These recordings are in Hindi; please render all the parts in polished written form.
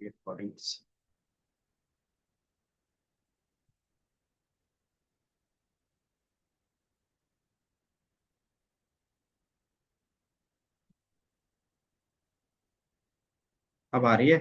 recordings। अब आ रही है।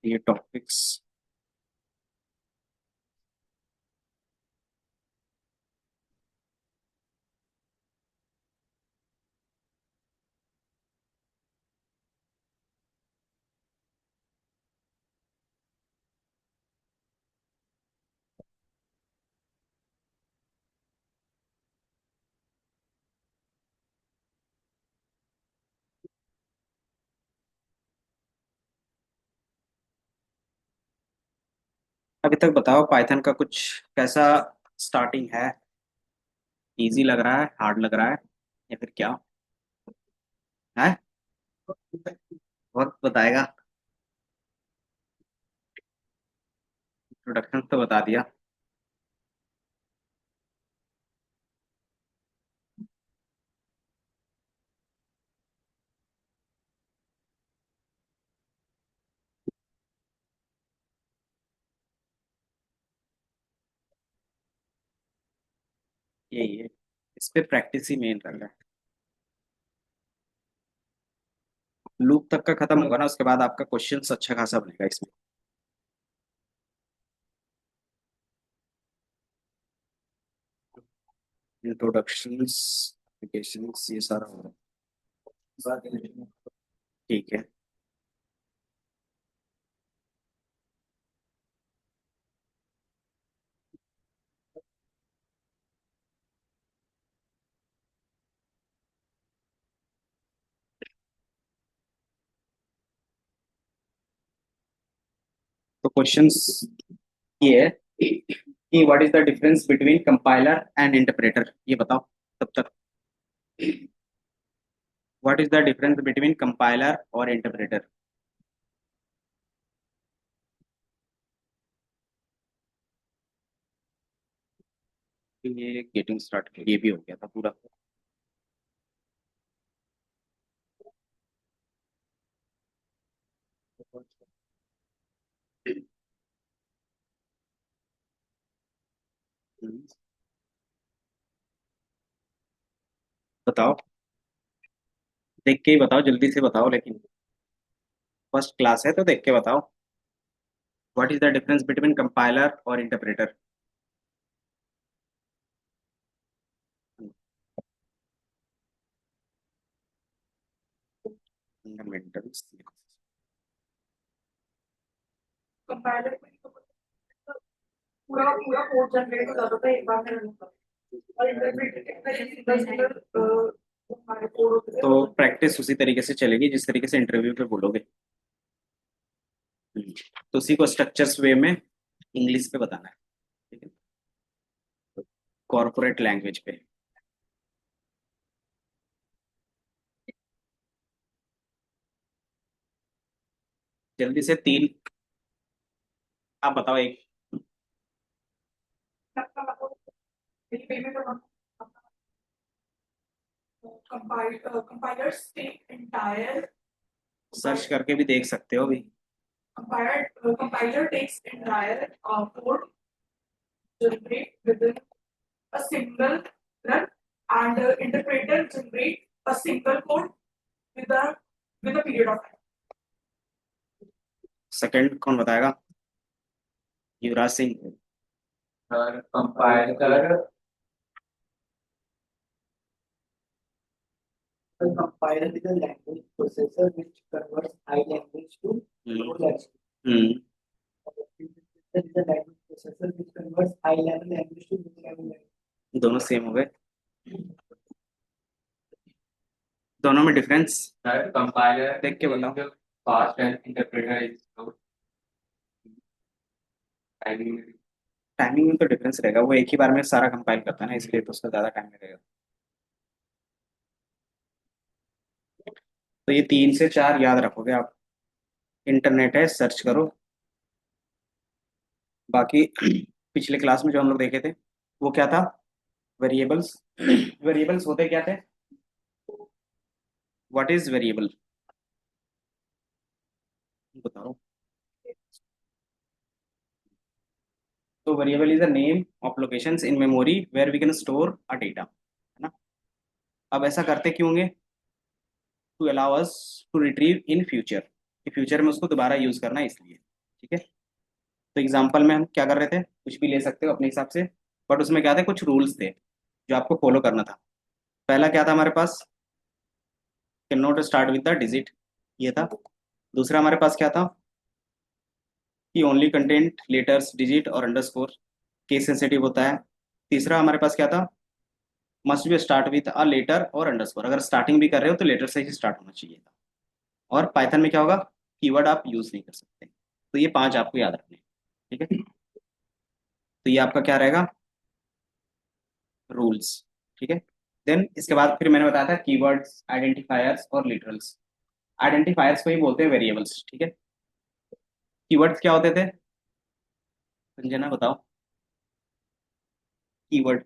ये टॉपिक्स। अभी तक बताओ पाइथन का कुछ कैसा स्टार्टिंग है। इजी लग रहा है, हार्ड लग रहा है, या फिर क्या है? वक्त बताएगा। इंट्रोडक्शन तो बता दिया। यही है, इस पे प्रैक्टिस ही मेन रहा है। लूप तक का खत्म होगा ना, उसके बाद आपका क्वेश्चंस अच्छा खासा बनेगा इसमें। इंट्रोडक्शंस, एप्लीकेशंस, ये सारा होगा। ठीक है। तो क्वेश्चंस ये है कि what is the difference between compiler and interpreter, ये बताओ तब तक। What is the difference between compiler और इंटरप्रेटर? ये गेटिंग स्टार्ट, ये भी हो गया था पूरा। बताओ, देख के ही बताओ, जल्दी से बताओ लेकिन। फर्स्ट क्लास है तो देख के बताओ। What is the difference between compiler और इंटरप्रेटर? फंडामेंटल्स। कंपाइलर पूरा पूरा कोड जनरेट हो जाता था एक बार में रन होता। और इंटरप्रेटर हमारे कोड होते थे, तो प्रैक्टिस उसी तरीके से चलेगी जिस तरीके से इंटरव्यू पे बोलोगे। तो उसी को स्ट्रक्चर्स वे में इंग्लिश पे बताना है। ठीक है, कॉर्पोरेट लैंग्वेज पे। जल्दी से तीन। आप बताओ एक। कंपाइलर्स टेक एंटायर, सर्च करके भी देख सकते हो भी। Compiler takes entire code generate within a single run, and interpreter generate a single code with a period of time। Second कौन बताएगा? Yuvraj Singh. Compiler The compiler is a language processor which converts high language to low language. There is a language processor which converts high level language to low level language. दोनों सेम हो गए, दोनों में डिफरेंस कंपाइलर देख के बताओ। Fast and interpreter is slow. Timing timing में तो डिफरेंस रहेगा, वो एक ही बार में सारा कंपाइल करता है ना, इसलिए तो उसका ज्यादा टाइम लगेगा। तो ये 3 से 4 याद रखोगे आप। इंटरनेट है, सर्च करो। बाकी पिछले क्लास में जो हम लोग देखे थे वो क्या था, वेरिएबल्स। वेरिएबल्स होते क्या थे, व्हाट इज वेरिएबल बताओ। तो variable is a name of locations in memory where we can store a data, है ना। अब ऐसा करते क्यों होंगे, to allow us to retrieve in future, कि फ्यूचर में उसको दोबारा यूज करना है इसलिए, ठीक है। तो एग्जांपल में हम क्या कर रहे थे, कुछ भी ले सकते हो अपने हिसाब से, बट उसमें क्या थे, कुछ रूल्स थे जो आपको फॉलो करना था। पहला क्या था हमारे पास, can not start with the digit, ये था। दूसरा हमारे पास क्या था, कि ओनली कंटेंट लेटर्स डिजिट और अंडरस्कोर, केस सेंसिटिव होता है। तीसरा हमारे पास क्या था, must be start with a letter और अंडरस्कोर, अगर स्टार्टिंग भी कर रहे हो तो लेटर से ही स्टार्ट होना चाहिए था। और पाइथन में क्या होगा, कीवर्ड आप यूज नहीं कर सकते। तो ये 5 आपको याद रखने हैं, ठीक है। तो ये आपका क्या रहेगा, रूल्स, ठीक है। देन इसके बाद फिर मैंने बताया था कीवर्ड्स, आइडेंटिफायर्स और लिटरल्स। आइडेंटिफायर्स को ही बोलते हैं वेरिएबल्स, ठीक है। कीवर्ड्स क्या होते थे, संजना बताओ। Keyword,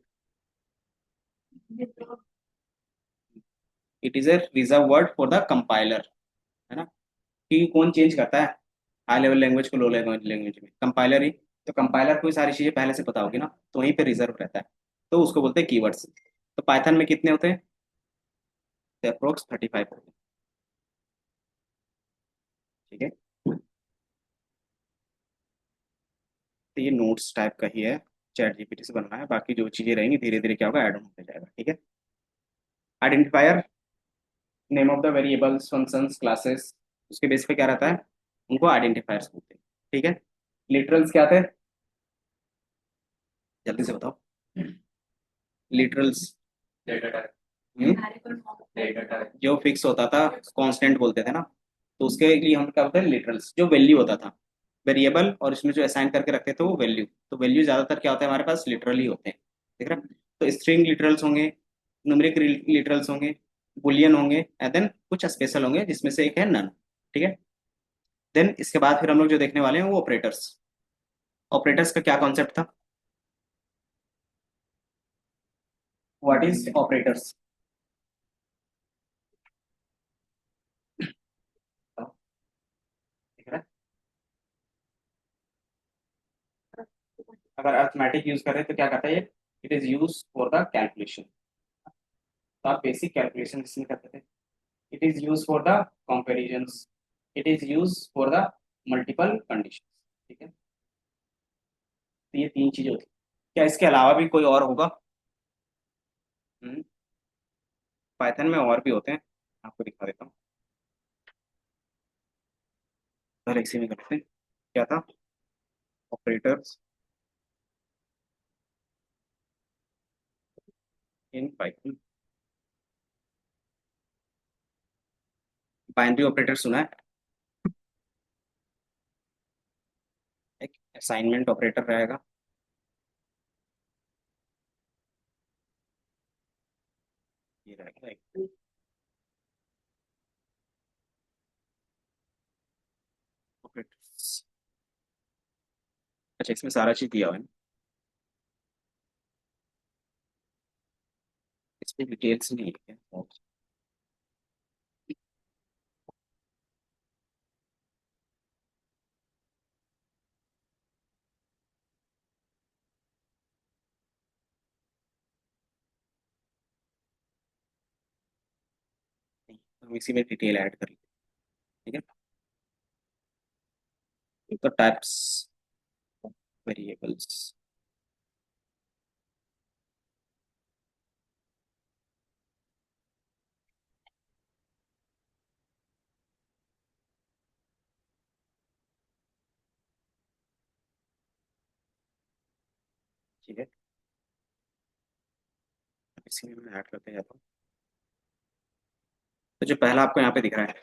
it is a reserve word for the compiler, है ना। कि कौन चेंज करता है हाई लेवल लैंग्वेज को लो लेवल लैंग्वेज में, कंपाइलर ही। तो कंपाइलर को ही सारी चीजें पहले से पता होगी ना, तो वहीं पे रिजर्व रहता है, तो उसको बोलते हैं कीवर्ड्स। तो पाइथन में कितने होते हैं, अप्रोक्स 35 होते हैं, ठीक है। तो ये नोट्स टाइप का ही है, चैट जीपीटी से बनना है, बाकी जो चीजें रहेंगी धीरे धीरे क्या होगा, ऐड ऑन होता जाएगा, ठीक है। Identifier, name of the variables, functions, classes, उसके बेस पे क्या रहता है, उनको आइडेंटिफायर्स बोलते हैं, ठीक है। लिटरल्स क्या थे, जल्दी से बताओ। Literals data type data type जो फिक्स होता था, कांस्टेंट बोलते थे ना, तो उसके लिए हम क्या बोलते हैं, लिटरल्स। जो वैल्यू होता था वेरिएबल और इसमें जो असाइन करके रखते थे वो वैल्यू, तो वैल्यू ज्यादातर क्या होता है हमारे पास, लिटरली होते हैं, ठीक है। तो स्ट्रिंग लिटरल्स होंगे, न्यूमेरिक लिटरल्स होंगे, बुलियन होंगे, एंड देन कुछ स्पेशल होंगे जिसमें से एक है नन, ठीक है। देन इसके बाद फिर हम लोग जो देखने वाले हैं वो ऑपरेटर्स। ऑपरेटर्स का क्या कॉन्सेप्ट था, व्हाट इज ऑपरेटर्स, ठीक है। अगर अर्थमेटिक यूज करें तो क्या करता है ये, it is use for the calculation. तो आप बेसिक कैलकुलेशन इसमें करते थे। It is use for the comparisons, it is use for the multiple condition, ठीक है। तो ये 3 चीजें होती हैं। क्या इसके अलावा भी कोई और होगा, पाइथन में और भी होते हैं, आपको दिखा देता हूँ। पहले इसी में करते हैं, क्या था, operators in Python. Binary operator सुना है, एक असाइनमेंट ऑपरेटर रहेगा, ये रहेगा एक ऑपरेटर्स। अच्छा, इसमें सारा चीज दिया हुआ है ना? इसमें डिटेल्स नहीं है क्या? नहीं, हम इसी में डिटेल ऐड कर लेंगे, ठीक है। तो टाइप्स वेरिएबल्स, ठीक है, इसी में मैं ऐड करते जाता हूँ। तो जो पहला आपको यहाँ पे दिख रहा है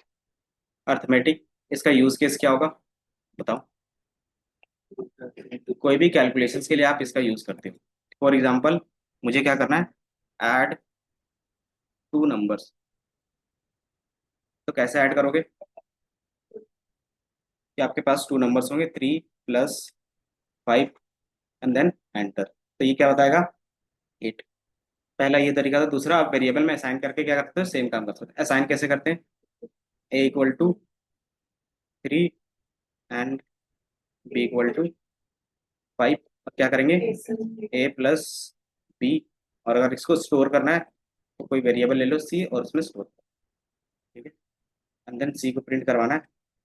अर्थमेटिक, इसका यूज केस क्या होगा बताओ। कोई भी कैलकुलेशंस के लिए आप इसका यूज करते हो। फॉर एग्जांपल मुझे क्या करना है, ऐड टू नंबर्स। तो कैसे ऐड करोगे कि आपके पास टू नंबर्स होंगे, 3 + 5 एंड देन एंटर, तो ये क्या बताएगा 8। पहला ये तरीका था। दूसरा, आप वेरिएबल में असाइन करके क्या करते हो, सेम काम कर सकते हैं। असाइन कैसे करते हैं, a = 3 एंड b = 5। अब क्या करेंगे a + b, और अगर इसको स्टोर करना है तो कोई वेरिएबल ले लो c और उसमें स्टोर करो, ठीक है। एंड देन c को प्रिंट करवाना है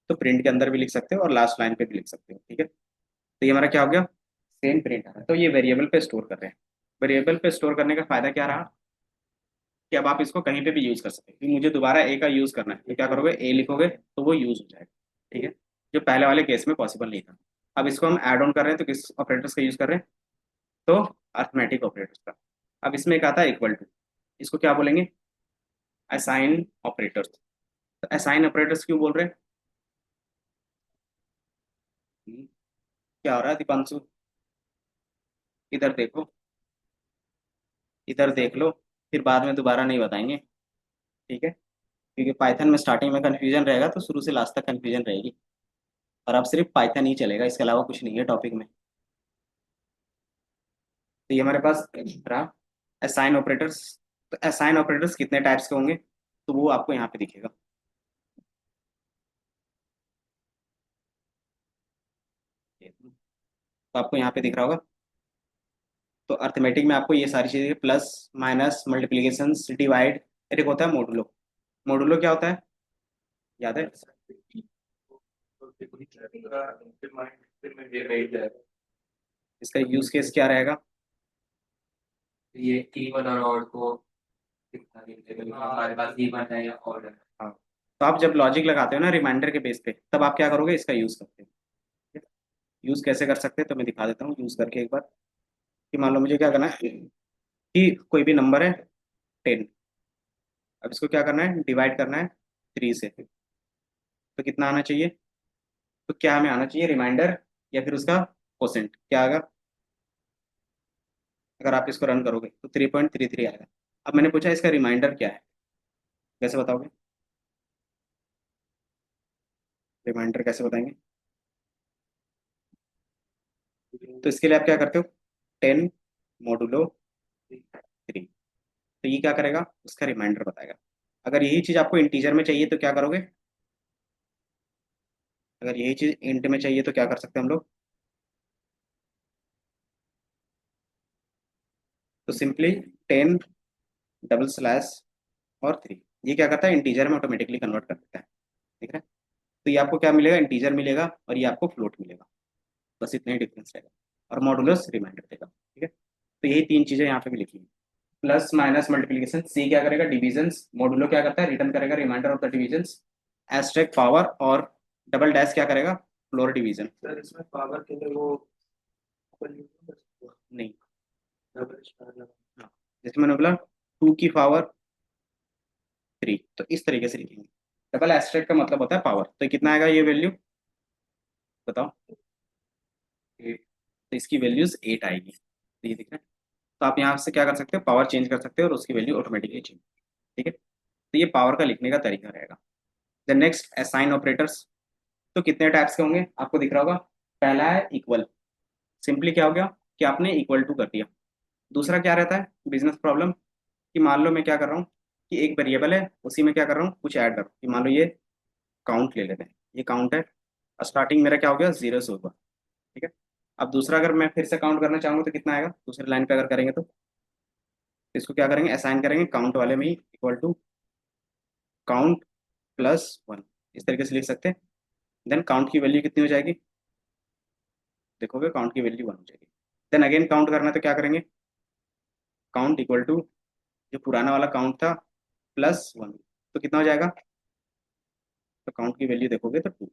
तो प्रिंट के अंदर भी लिख सकते हो और लास्ट लाइन पे भी लिख सकते हो, ठीक है। तो ये हमारा क्या हो गया, सेम प्रिंट आ रहा है। तो ये वेरिएबल पे स्टोर कर रहे हैं। वेरिएबल पे स्टोर करने का फायदा क्या रहा कि अब आप इसको कहीं पे भी यूज कर सकते हैं। मुझे दोबारा ए का यूज करना है तो क्या करोगे, ए लिखोगे तो वो यूज हो जाएगा, ठीक है, जो पहले वाले केस में पॉसिबल नहीं था। अब इसको हम ऐड ऑन कर रहे हैं तो किस ऑपरेटर्स का यूज कर रहे हैं, तो अर्थमेटिक ऑपरेटर्स का। अब इसमें एक आता है इक्वल टू, इसको क्या बोलेंगे, असाइन ऑपरेटर्स। तो असाइन ऑपरेटर्स क्यों बोल रहे हैं, क्या हो रहा है दीपांशु, इधर देखो, इधर देख लो, फिर बाद में दोबारा नहीं बताएंगे, ठीक है। क्योंकि पाइथन में स्टार्टिंग में कंफ्यूजन रहेगा तो शुरू से लास्ट तक कंफ्यूजन रहेगी, और अब सिर्फ पाइथन ही चलेगा, इसके अलावा कुछ नहीं है टॉपिक में। तो ये हमारे पास रहा असाइन ऑपरेटर्स। तो असाइन ऑपरेटर्स कितने टाइप्स के होंगे, तो वो आपको यहाँ पे दिखेगा। तो आपको यहाँ पे दिख रहा होगा। तो अर्थमेटिक में आपको ये सारी चीजें, प्लस माइनस मल्टीप्लीकेशन डिवाइड, एक होता है मोडुलो। मोडुलो क्या होता है, याद है, इसका यूज केस क्या रहेगा, ये इवन और ऑड को दिखा देते हैं, हमारे पास इवन है या ऑड है। हाँ। तो आप जब लॉजिक लगाते हो ना रिमाइंडर के बेस पे, तब आप क्या करोगे, इसका यूज करते हो। यूज कैसे कर सकते हैं तो मैं दिखा देता हूँ यूज करके एक बार। कि मान लो मुझे क्या करना है कि कोई भी नंबर है 10, अब इसको क्या करना है, डिवाइड करना है 3 से। तो कितना आना चाहिए, तो क्या हमें आना चाहिए, रिमाइंडर या फिर उसका कोसेंट क्या आएगा। अगर आप इसको रन करोगे तो 3.33 आएगा। अब मैंने पूछा इसका रिमाइंडर क्या है, कैसे बताओगे, रिमाइंडर कैसे बताएंगे। तो इसके लिए आप क्या करते हो, 10 मोडुलो 3, तो ये क्या करेगा, उसका रिमाइंडर बताएगा। अगर यही चीज आपको इंटीजर में चाहिए तो क्या करोगे, अगर यही चीज इंट में चाहिए तो क्या कर सकते हैं हम लोग, तो सिंपली 10 डबल स्लैश और 3, ये क्या करता है, इंटीजर में ऑटोमेटिकली कन्वर्ट कर देता है, ठीक है। तो ये आपको क्या मिलेगा, इंटीजर मिलेगा और ये आपको फ्लोट मिलेगा, बस इतना ही डिफरेंस रहेगा। और मॉडुलस रिमाइंडर देगा, ठीक है। तो यही तीन चीजें यहाँ पे भी लिखी है, प्लस माइनस मल्टीप्लीकेशन, सी क्या करेगा डिविजन, मॉडुलो क्या करता है, रिटर्न करेगा remainder of the division, asterisk power, और डबल डैश क्या करेगा, फ्लोर डिवीजन। सर इसमें पावर के लिए वो नहीं, डबल स्टार लगा। हाँ, जैसे मैंने बोला 2 की पावर 3, तो इस तरीके से लिखेंगे। डबल एस्टेक का मतलब होता है पावर, तो कितना आएगा ये वैल्यू बताओ, 8, तो इसकी वैल्यूज 8 आएगी, तो ये दिख रहा है। तो आप यहाँ से क्या कर सकते हो, पावर चेंज कर सकते हो और उसकी वैल्यू ऑटोमेटिकली चेंज, ठीक है। तो ये पावर का लिखने का तरीका रहेगा। द नेक्स्ट असाइन ऑपरेटर्स, तो कितने टाइप्स के होंगे आपको दिख रहा होगा। पहला है इक्वल, सिंपली क्या हो गया कि आपने इक्वल टू कर दिया। दूसरा क्या रहता है, बिजनेस प्रॉब्लम, कि मान लो मैं क्या कर रहा हूँ कि एक वेरिएबल है उसी में क्या कर रहा हूँ, कुछ ऐड कर रहा हूँ, कि मान लो ये काउंट ले लेते हैं, ये काउंट है, स्टार्टिंग मेरा क्या हो गया, 0 से होगा, ठीक है। अब दूसरा अगर मैं फिर से काउंट करना चाहूंगा तो कितना आएगा, दूसरी लाइन पे अगर करेंगे तो इसको क्या करेंगे, असाइन करेंगे काउंट वाले में ही, इक्वल टू काउंट +1, इस तरीके से लिख सकते हैं। देन काउंट की वैल्यू कितनी हो जाएगी, देखोगे काउंट की वैल्यू 1 हो जाएगी। देन अगेन काउंट करना है तो क्या करेंगे, काउंट इक्वल टू जो पुराना वाला काउंट था +1, तो कितना हो जाएगा, तो काउंट की वैल्यू देखोगे तो 2,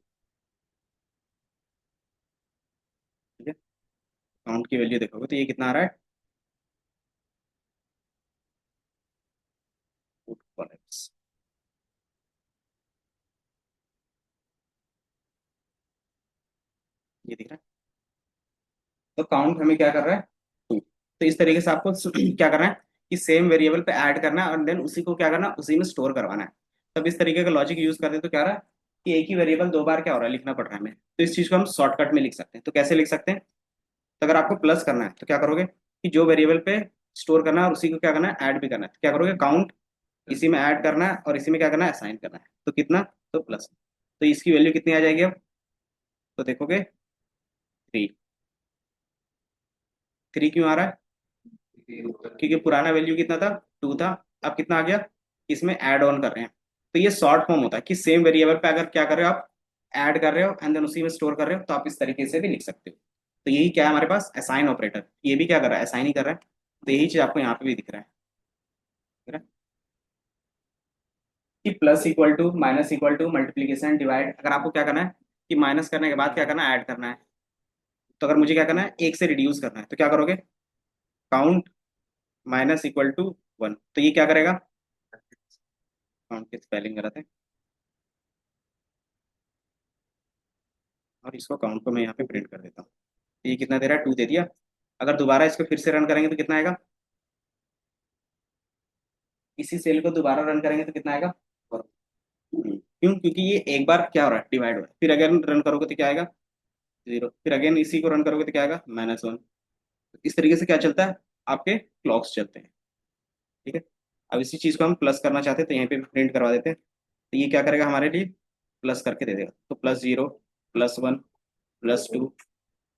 ठीक है। काउंट की वैल्यू देखोगे तो ये कितना आ रहा है, कॉलेप्स। ये दिख रहा है। तो काउंट हमें क्या कर रहा है, 2। तो इस तरीके से आपको क्या करना है कि सेम वेरिएबल पे ऐड करना है और देन उसी को क्या करना है, उसी में स्टोर करवाना है। तब इस तरीके का लॉजिक यूज करते हैं तो क्या रहा है कि एक ही वेरिएबल 2 बार क्या हो रहा है, लिखना पड़ रहा है हमें। तो इस चीज को हम शॉर्टकट में लिख सकते हैं। तो कैसे लिख सकते हैं, तो अगर आपको प्लस करना है तो क्या करोगे कि जो वेरिएबल पे स्टोर करना है और उसी को क्या करना है, ऐड भी करना है, तो क्या करोगे, काउंट इसी में ऐड करना है और इसी में क्या करना है, असाइन करना है। तो कितना, तो प्लस। तो इसकी वैल्यू कितनी आ जाएगी अब, तो देखोगे 3। 3 क्यों आ रहा है, क्योंकि पुराना वैल्यू कितना था, 2 था। अब कितना आ गया, इसमें ऐड ऑन कर रहे हैं। तो ये शॉर्ट फॉर्म होता है कि सेम वेरिएबल पे अगर क्या कर रहे हो आप, ऐड कर रहे हो एंड देन उसी में स्टोर कर रहे हो, तो आप इस तरीके से भी लिख सकते हो। तो यही क्या है हमारे पास, असाइन ऑपरेटर। ये भी क्या कर रहा है, असाइन ही कर रहा है। तो यही चीज आपको यहाँ पे भी दिख रहा है, दिख रहा है? कि plus equal to minus equal to multiplication divide. अगर आपको क्या करना है कि माइनस करने के बाद क्या करना है, ऐड करना है। तो अगर मुझे क्या करना है, एक से रिड्यूस करना है, तो क्या करोगे, काउंट माइनस इक्वल टू 1। तो ये क्या करेगा, काउंट की स्पेलिंग गलत है और इसको काउंट को मैं यहाँ पे प्रिंट कर देता हूँ। तो ये कितना दे रहा है, 2 दे दिया। अगर दोबारा इसको फिर से रन करेंगे तो कितना आएगा, इसी सेल को दोबारा रन करेंगे तो कितना आएगा, क्यों, क्योंकि ये एक बार क्या हो रहा है, डिवाइड हो रहा है। फिर अगेन रन करोगे तो क्या आएगा, 0। फिर अगेन इसी को रन करोगे तो क्या आएगा, -1। इस तरीके से क्या चलता है, आपके क्लॉक्स चलते हैं। ठीक है। अब इसी चीज को हम प्लस करना चाहते हैं तो यहीं पे प्रिंट करवा देते हैं। तो ये क्या करेगा हमारे लिए, प्लस करके दे देगा। तो +0, +1, +2,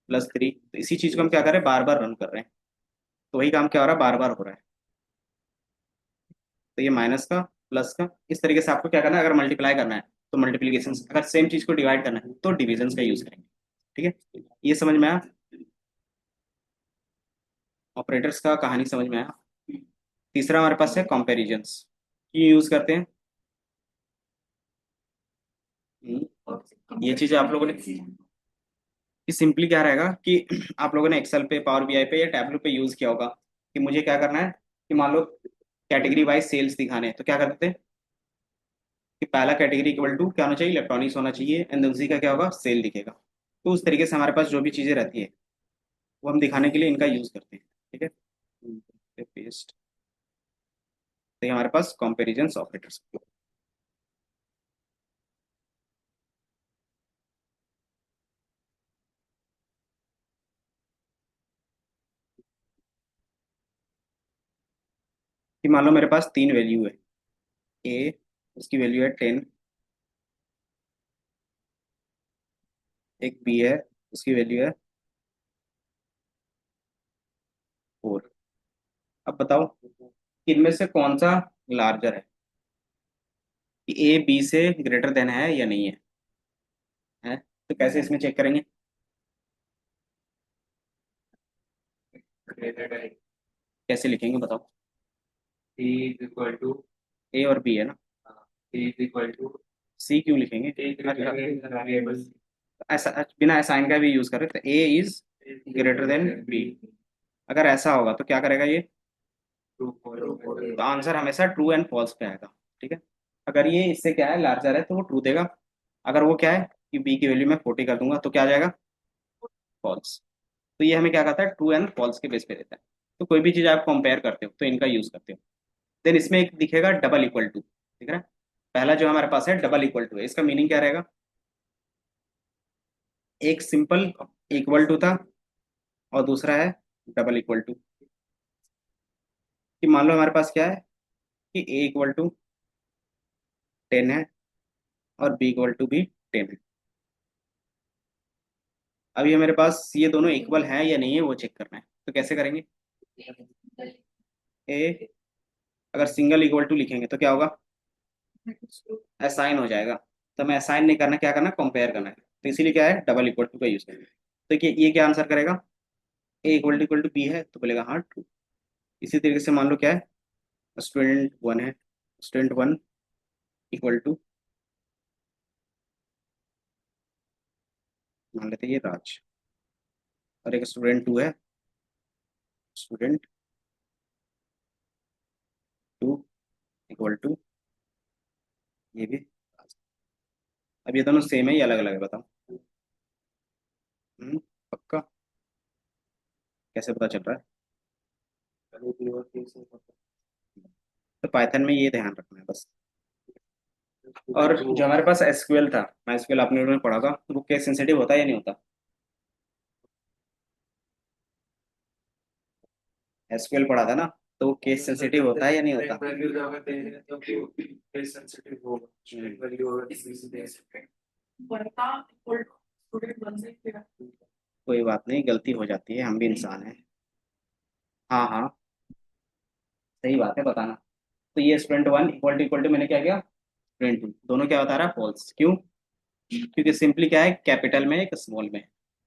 +3। तो इसी चीज को हम क्या कर रहे हैं, बार बार रन कर रहे हैं। तो वही काम क्या हो रहा है, बार बार हो रहा है। तो ये माइनस का, प्लस का, इस तरीके से आपको क्या करना है, अगर मल्टीप्लाई करना है तो मल्टीप्लीकेशन, अगर सेम चीज को डिवाइड करना है तो डिविजन का यूज करेंगे। ठीक है, ये समझ में आया, ऑपरेटर्स का कहानी समझ में आया। तीसरा हमारे पास है कंपैरिजंस, ये यूज करते हैं। ये चीज आप लोगों ने, कि सिंपली क्या रहेगा कि आप लोगों ने एक्सेल पे, पावर बीआई पे या टैबलो पे यूज किया होगा कि मुझे क्या करना है कि मान लो कैटेगरी वाइज सेल्स दिखाने हैं, तो क्या करते थे कि पहला कैटेगरी इक्वल टू क्या होना चाहिए, इलेक्ट्रॉनिक्स होना चाहिए एंड उसी का क्या होगा, सेल दिखेगा। तो उस तरीके से हमारे पास जो भी चीजें रहती है वो हम दिखाने के लिए इनका यूज करते हैं। ठीक है, पेस्ट। तो ये हमारे पास कंपैरिजन ऑपरेटर्स। कि मान लो मेरे पास 3 वैल्यू है, ए उसकी वैल्यू है 10, एक बी है उसकी वैल्यू है 4। अब बताओ कि इनमें से कौन सा लार्जर है, कि ए बी से ग्रेटर देन है या नहीं है। तो कैसे इसमें चेक करेंगे, कैसे लिखेंगे बताओ, इक्वल टू ए और बी है ना, इक्वल टू सी क्यों लिखेंगे, वेरिएबल ऐसा बिना असाइन का भी यूज करें तो ए इज ग्रेटर देन बी। अगर ऐसा होगा तो क्या करेगा ये, तो आंसर हमेशा ट्रू एंड फॉल्स पे आएगा। ठीक है, अगर ये इससे क्या है, लार्जर है तो वो ट्रू देगा। अगर वो क्या है कि बी की वैल्यू मैं 40 कर दूंगा तो क्या आ जाएगा, फॉल्स। तो ये हमें क्या कहता है, ट्रू एंड फॉल्स के बेस पे देता है। तो कोई भी चीज आप कंपेयर करते हो तो इनका यूज करते हो। देन इसमें एक दिखेगा डबल इक्वल टू, ठीक है। पहला जो हमारे पास है डबल इक्वल टू है, इसका मीनिंग क्या रहेगा, एक सिंपल इक्वल टू था और दूसरा है डबल इक्वल टू। कि मान लो हमारे पास क्या है कि ए इक्वल टू 10 है और बी इक्वल टू भी 10 है। अब ये मेरे पास ये दोनों इक्वल है या नहीं है वो चेक करना है। तो कैसे करेंगे, ए अगर सिंगल इक्वल टू लिखेंगे तो क्या होगा, असाइन हो जाएगा। तो हमें असाइन नहीं करना, क्या करना, कंपेयर करना है। तो इसीलिए क्या है, डबल इक्वल टू का यूज करेंगे। तो ये क्या आंसर करेगा, ए इक्वल टू बी है तो बोलेगा हाँ ट्रू। इसी तरीके से मान लो क्या है, स्टूडेंट 1 है, स्टूडेंट 1 इक्वल टू, मान लेते हैं ये राज। और एक स्टूडेंट 2 है, स्टूडेंट 2 इक्वल टू ये भी। अब ये दोनों सेम है या अलग अलग है बताओ? पक्का? कैसे पता चल रहा है? तो पाइथन में ये ध्यान रखना है बस। और जो हमारे पास एसक्यूएल था, एसक्यूएल आपने लोगों ने पढ़ा था, वो केस सेंसिटिव होता है या नहीं होता? एसक्यूएल पढ़ा था ना, तो वो केस सेंसिटिव होता है या नहीं होता? वैल्यू अगर दे रहे हैं तो केस सेंसिटिव होगा, स्ट्रिंग वैल्यू अगर किसी से दे सकते हैं। बनता इक्वल टू स्टूडेंट 1 से क्या? कोई बात नहीं, गलती हो जाती है, हम भी इंसान हैं। हाँ हाँ, सही बात है, बताना। तो ये स्टूडेंट 1 इक्वल टू मैंने क्या किया, स्टूडेंट 2, दोनों क्या बता रहा है, फॉल्स। क्यों? क्योंकि सिंपली क्या है, कैपिटल में एक स्मॉल में है।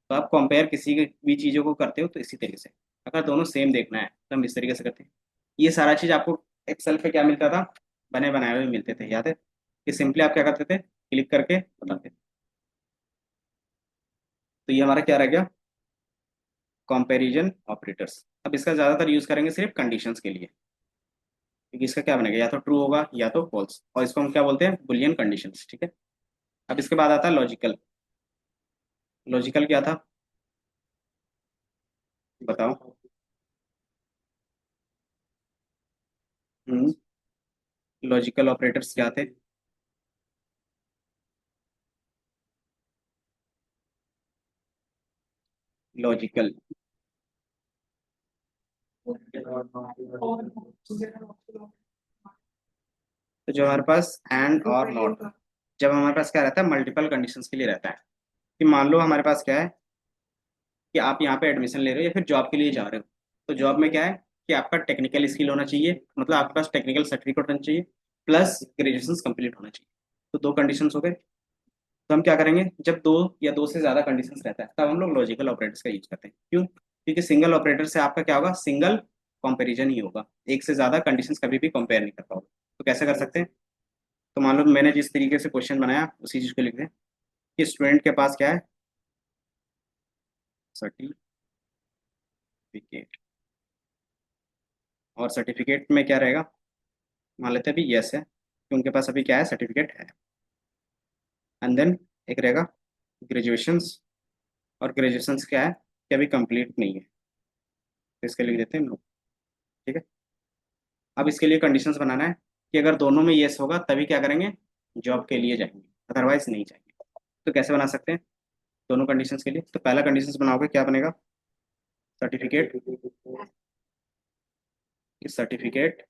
तो आप कंपेयर किसी की भी चीज़ों को करते हो तो इसी तरीके से, अगर दोनों सेम देखना है तो हम इस तरीके से करते हैं। ये सारा चीज़ आपको एक्सेल पे क्या मिलता था, बने बनाए हुए मिलते थे, याद है? कि सिंपली आप क्या करते थे, क्लिक करके बताते थे। तो ये हमारा क्या रह गया, कंपैरिजन ऑपरेटर्स। अब इसका ज़्यादातर यूज़ करेंगे सिर्फ कंडीशंस के लिए, क्योंकि इसका क्या बनेगा, या तो ट्रू होगा या तो फॉल्स, और इसको हम क्या बोलते हैं, बुलियन कंडीशंस, ठीक है। अब इसके बाद आता है लॉजिकल। लॉजिकल क्या था, बताओ? लॉजिकल ऑपरेटर्स क्या थे? लॉजिकल, और तो जो हमारे पास एंड और नॉट, जब हमारे पास क्या रहता है, मल्टीपल कंडीशंस के लिए रहता है। कि मान लो हमारे पास क्या है, कि आप यहाँ पे एडमिशन ले रहे हो या फिर जॉब के लिए जा रहे हो। तो जॉब में क्या है, कि आपका टेक्निकल स्किल होना चाहिए, मतलब आपके पास टेक्निकल सर्टिफिकेट होना चाहिए, प्लस ग्रेजुएशन कंप्लीट होना चाहिए। तो दो कंडीशंस हो गए। तो हम क्या करेंगे, जब दो या दो से ज़्यादा कंडीशंस रहता है तब हम लोग लॉजिकल ऑपरेटर्स का यूज करते हैं। क्यों? क्योंकि सिंगल ऑपरेटर से आपका क्या होगा, सिंगल कंपैरिजन ही होगा, एक से ज़्यादा कंडीशंस कभी भी कंपेयर नहीं कर पाओगे। तो कैसे कर सकते हैं, तो मान लो मैंने जिस तरीके से क्वेश्चन बनाया उसी चीज़ को लिख दें, कि स्टूडेंट के पास क्या है, सर्टिफिकेट, और सर्टिफिकेट में क्या रहेगा, मान लेते हैं अभी यस है, कि उनके पास अभी क्या है, सर्टिफिकेट है। एंड देन एक रहेगा ग्रेजुएशंस, और ग्रेजुएशंस क्या है, कि अभी कंप्लीट नहीं है, तो इसके लिख देते हैं नो, ठीक है। अब इसके लिए कंडीशंस बनाना है, कि अगर दोनों में यस होगा तभी क्या करेंगे, जॉब के लिए जाएंगे, अदरवाइज नहीं जाएंगे। तो कैसे बना सकते हैं दोनों कंडीशंस के लिए, तो पहला कंडीशंस बनाओगे क्या बनेगा, सर्टिफिकेट, सर्टिफिकेट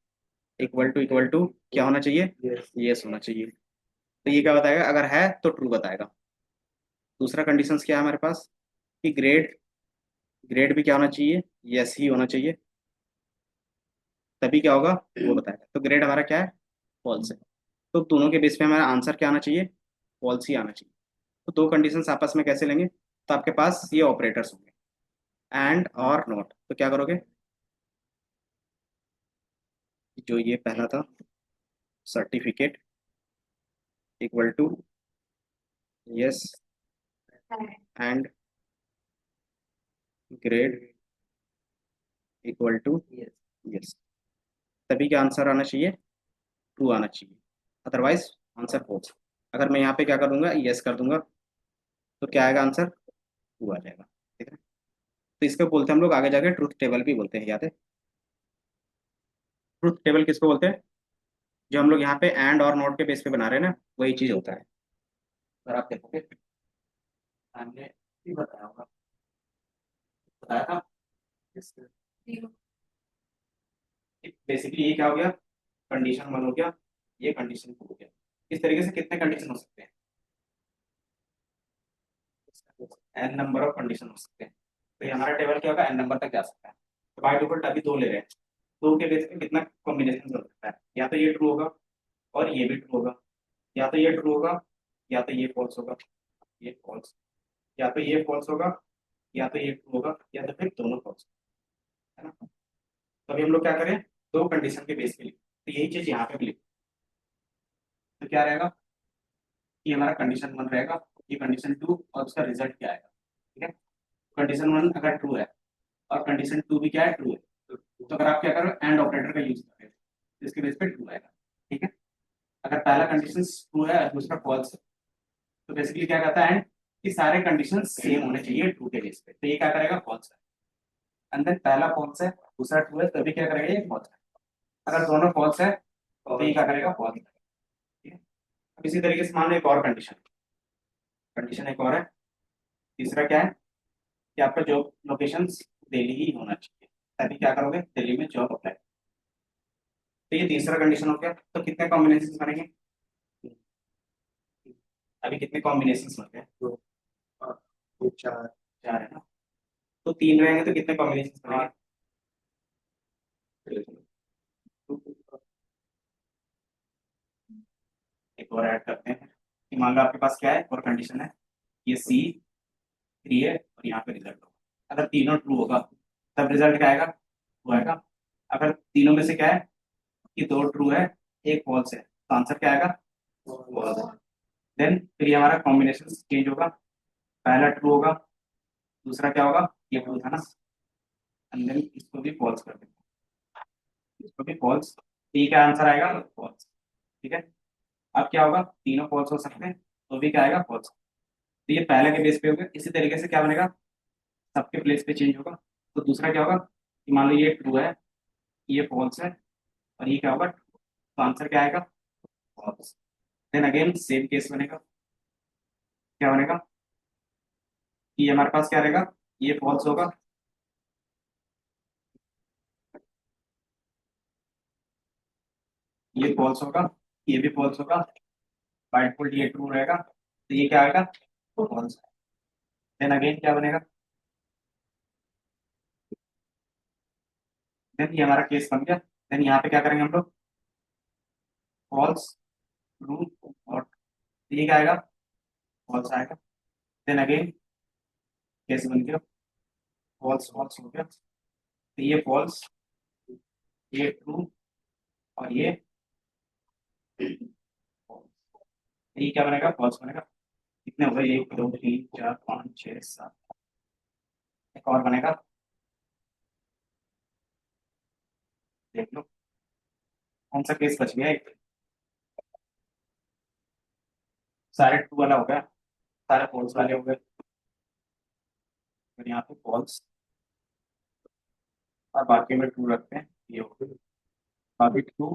इक्वल टू क्या होना चाहिए, यस होना चाहिए। तो ये क्या बताएगा, अगर है तो ट्रू बताएगा। दूसरा कंडीशंस क्या है हमारे पास, कि ग्रेड, ग्रेड भी क्या होना चाहिए, यस ही होना चाहिए, तभी क्या होगा, वो बताएगा। तो ग्रेड हमारा क्या है, फॉल्स है। तो दोनों के बेस पे हमारा आंसर क्या आना चाहिए, फॉल्स ही आना चाहिए। तो दो कंडीशंस आपस में कैसे लेंगे, तो आपके पास ये ऑपरेटर्स होंगे, एंड और नॉट। तो क्या करोगे, जो ये पहला था, certificate equal to yes and grade equal to yes, तभी क्या आंसर आना चाहिए, ट्रू आना चाहिए, अदरवाइज आंसर फॉल्स। अगर मैं यहाँ पे क्या कर दूंगा, यस कर दूंगा, तो क्या आएगा आंसर, ट्रू आ जाएगा, ठीक है। तो इसको बोलते हैं हम लोग आगे जाके ट्रूथ टेबल भी बोलते हैं, याद है? ट्रूथ टेबल किसको बोलते हैं, जो हम लोग यहाँ पे एंड और नॉट के बेस पे बना रहे हैं ना, वही चीज होता है। अगर आप देखोगे, हमने भी बताया होगा, बताया था, बेसिकली ये क्या हो गया, कंडीशन 1 हो गया, ये कंडीशन 2 हो गया। इस तरीके से कितने कंडीशन हो सकते हैं, एन नंबर ऑफ कंडीशन हो सकते हैं। तो ये हमारा टेबल क्या होगा, एन नंबर तक जा सकता है। तो बाय डिफॉल्ट अभी दो ले रहे हैं, दो के बेस पे कितना कॉम्बिनेशन हो सकता है, या तो ये ट्रू होगा और ये भी ट्रू होगा, या तो ये ट्रू होगा या तो ये फॉल्स होगा, ये फॉल्स, या तो ये फॉल्स होगा या तो ये ट्रू होगा, या तो फिर दोनों फॉल्स, है ना। तो अभी हम लोग क्या करें, दो कंडीशन के बेस पे लिखें, तो यही चीज यहाँ पे भी लिखें। तो क्या रहेगा, ये हमारा कंडीशन 1 रहेगा, ये कंडीशन 2, और उसका रिजल्ट क्या आएगा, ठीक है। कंडीशन 1 अगर ट्रू है और कंडीशन 2 भी क्या है, ट्रू है, तो अगर आप क्या करो, एंड ऑपरेटर का यूज कर रहे हो तो इसके बेस पे ट्रू आएगा। ठीक है, अगर पहला कंडीशन ट्रू है और दूसरा फॉल्स है तो बेसिकली क्या कहता है एंड कि सारे कंडीशन सेम होने चाहिए ट्रू के बेस पे, तो ये क्या करेगा, फॉल्स है। अंदर पहला फॉल्स है दूसरा ट्रू है तभी क्या करेगा, ये फॉल्स है। अगर दोनों फॉल्स है तो ये क्या करेगा, फॉल्स है। ठीक है, अब इसी तरीके से मान लो एक और कंडीशन, कंडीशन एक और है, तीसरा क्या है कि आपका जॉब लोकेशन दिल्ली ही होना चाहिए, तभी क्या करोगे, दिल्ली में जॉब अप्लाई। तो ये तीसरा कंडीशन हो गया, तो कितने कॉम्बिनेशन बनेंगे, अभी कितने कॉम्बिनेशन बन गए, दो चार 4 है ना, तो 3 रहेंगे तो कितने कॉम्बिनेशन बनेंगे, एक और ऐड करते हैं कि मान लो आपके पास क्या है और कंडीशन है, ये C3 है और यहाँ पे रिजल्ट होगा, अगर तीनों ट्रू होगा तब रिजल्ट क्या आएगा, ट्रू आएगा। अगर तीनों में से क्या है कि 2 ट्रू है 1 फॉल्स है तो आंसर क्या आएगा, फॉल्स है। देन फिर ये हमारा कॉम्बिनेशन चेंज होगा, पहला ट्रू होगा दूसरा क्या होगा, ये ट्रू था ना, एंड देन इसको भी फॉल्स कर देंगे, इसको भी फॉल्स, तो ये क्या आंसर आएगा, फॉल्स। ठीक है, अब क्या होगा, तीनों फॉल्स हो सकते हैं तो भी क्या आएगा, फॉल्स। तो ये पहले के बेस पे होगा, इसी तरीके से क्या बनेगा, सबके प्लेस पे चेंज होगा। तो दूसरा क्या होगा कि मान लो ये ट्रू है ये फॉल्स है और ये क्या होगा, तो आंसर क्या आएगा, false. Then again same case बनेगा, क्या बनेगा कि ये हमारे पास क्या रहेगा, ये फॉल्स होगा, ये फॉल्स होगा, ये भी फॉल्स होगा, बाय डिफॉल्ट ये ट्रू रहेगा, तो ये क्या आएगा, फॉल्स। देन अगेन क्या बनेगा, देन ये हमारा केस बन गया। देन यहाँ पे क्या करेंगे हम लोग, फॉल्स ट्रू और, तो ये क्या आएगा, फॉल्स आएगा। देन अगेन केस बन गया, फॉल्स फॉल्स हो गया, तो ये फॉल्स, ये ट्रू और ये false। ये क्या बनेगा, फॉल्स बनेगा। कितने हो गए, 1 2 3 4 5 6 7, एक और बनेगा, देख लो कौन सा केस बच गया, एक सारे ट्रू वाला हो गया, सारे फॉल्स वाले हो गए, फिर यहाँ पे फॉल्स और बाकी में ट्रू रखते हैं, ये हो गए बाकी ट्रू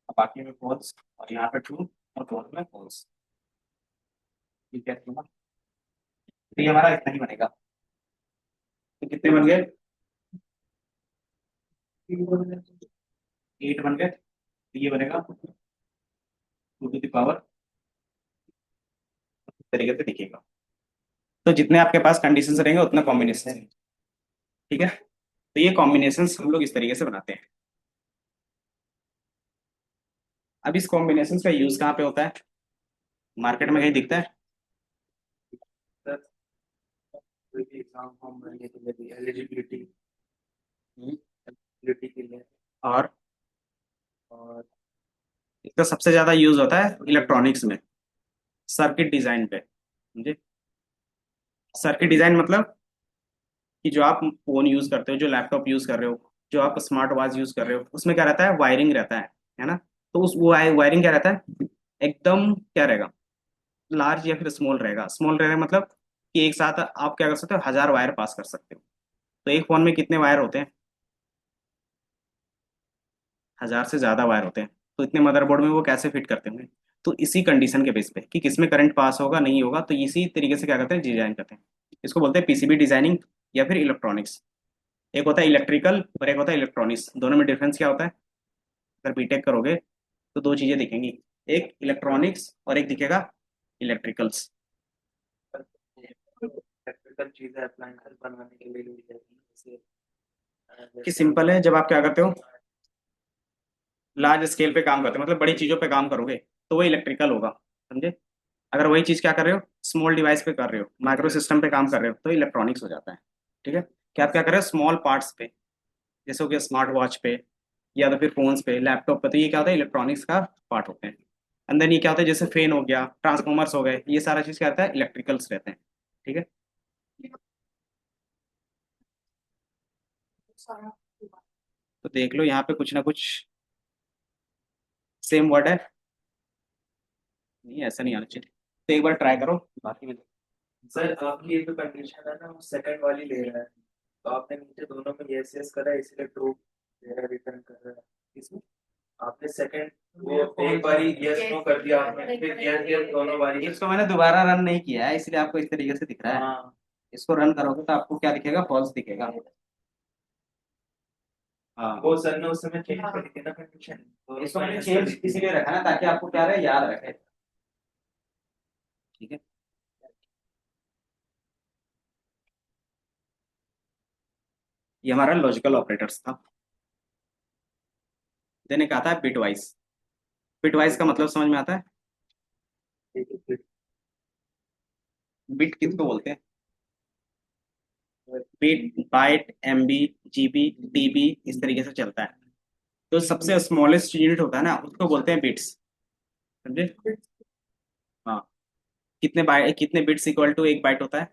और बाकी में फॉल्स और यहाँ पे ट्रू और फॉल्स में फॉल्स। ठीक है, तो ये हमारा इतना ही बनेगा, तो कितने बन गए, 8 बन गए, तो ये बनेगा 2 टू द पावर, इस तरीके से दिखेगा। तो जितने आपके पास कंडीशन रहेंगे उतना कॉम्बिनेशन। ठीक है, तो ये कॉम्बिनेशन हम लोग इस तरीके से बनाते हैं। अब इस कॉम्बिनेशन का यूज कहाँ पे होता है, मार्केट में कहीं दिखता है, कोई भी एग्जाम फॉर्म भरने के लिए भी एलिजिबिलिटी हम्म, के लिए और और इसका सबसे ज्यादा यूज होता है इलेक्ट्रॉनिक्स में, सर्किट डिजाइन पे, समझे। सर्किट डिजाइन मतलब कि जो आप फोन यूज करते हो, जो लैपटॉप यूज कर रहे हो, जो आप स्मार्ट वॉच यूज कर रहे हो, उसमें क्या रहता है, वायरिंग रहता है ना। तो उस वो वायरिंग क्या रहता है, एकदम क्या रहेगा, लार्ज या फिर स्मॉल रहेगा। स्मॉल रहेगा मतलब कि एक साथ आप क्या कर सकते हो, 1000 वायर पास कर सकते हो। तो एक फोन में कितने वायर होते हैं, 1000 से ज्यादा वायर होते हैं। तो इतने मदरबोर्ड में वो कैसे फिट करते होंगे, तो इसी कंडीशन के बेस पे कि किसमें करंट पास होगा नहीं होगा, तो इसी तरीके से क्या करते हैं, डिजाइन करते हैं। इसको बोलते हैं पीसीबी डिजाइनिंग या फिर इलेक्ट्रॉनिक्स। एक होता है इलेक्ट्रिकल और एक होता है इलेक्ट्रॉनिक्स, दोनों में डिफरेंस क्या होता है, अगर बीटेक करोगे तो 2 चीजें दिखेंगी, एक इलेक्ट्रॉनिक्स और एक दिखेगा इलेक्ट्रिकल्स। प्रैक्टिकल चीजें अप्लाई बनाने के लिए यूज करते हैं जैसे कि सिंपल है, जब आप क्या करते हो, लार्ज स्केल पे काम करते हो, मतलब बड़ी चीजों पे काम करोगे तो वो इलेक्ट्रिकल होगा, समझे। अगर वही चीज क्या कर रहे हो, स्मॉल डिवाइस पे कर रहे हो, माइक्रो सिस्टम पे काम कर रहे हो, तो इलेक्ट्रॉनिक्स हो जाता है। ठीक है, क्या आप क्या कर रहे हो, स्मॉल पार्ट्स पे, जैसे हो गया स्मार्ट वॉच पे या तो फिर फोन्स पे, लैपटॉप पे, तो ये क्या होता है, इलेक्ट्रॉनिक्स का पार्ट होते हैं। अंदर ये क्या होता है, जैसे फैन हो गया, ट्रांसफॉर्मर्स हो गए, ये सारा चीज क्या रहता है, इलेक्ट्रिकल्स रहते हैं। ठीक है, सारा तो देख लो यहाँ पे कुछ ना कुछ सेम वर्ड है, नहीं ऐसा नहीं आना चाहिए, तो एक बार ट्राई करो, बाकी में सर आपकी ये जो कंडीशन है ना वो सेकंड वाली ले रहा है, तो आपने नीचे दोनों में यस यस करा है इसलिए ट्रू दे रहा है, रिटर्न कर रहा है। इसमें आपने सेकंड वो एक बारी यस नो कर दिया आपने, फिर यस यस दोनों बारी। इसको मैंने दोबारा रन नहीं किया है इसलिए आपको इस तरीके से दिख रहा है। हाँ इसको रन करोगे तो आपको क्या दिखेगा, फॉल्स दिखेगा। हाँ, वो सर ने उस समय चेंज कर दी ना कंडीशन, तो इसको मैंने चेंज इसीलिए रखा ना ताकि आपको क्या रहे, याद रखे। ठीक है, ये हमारा लॉजिकल ऑपरेटर्स था। देन एक आता है बिटवाइज। बिटवाइज का मतलब समझ में आता है, बिट किसको बोलते हैं, bit, byte, MB, GB, TB, इस तरीके से चलता है। तो सबसे स्मॉलेस्ट यूनिट होता है ना उसको बोलते हैं बिट्स, समझे। हाँ, कितने बाइट, कितने बिट्स इक्वल टू एक बाइट होता है,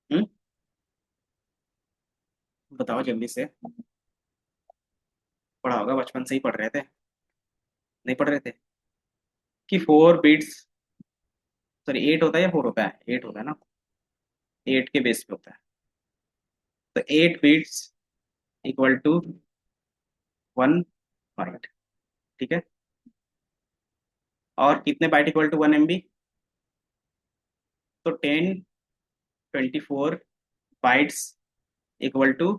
हम्म, बताओ जल्दी से, पढ़ा होगा बचपन से ही पढ़ रहे थे, नहीं पढ़ रहे थे कि 4 बिट्स, सॉरी 8 होता है या 4 होता है, 8 होता है ना, 8 के बेस पे होता है। तो 8 बिट्स इक्वल टू 1 बाइट, ठीक है। और कितने बाइट इक्वल टू 1 MB, तो 1024 बाइट्स इक्वल टू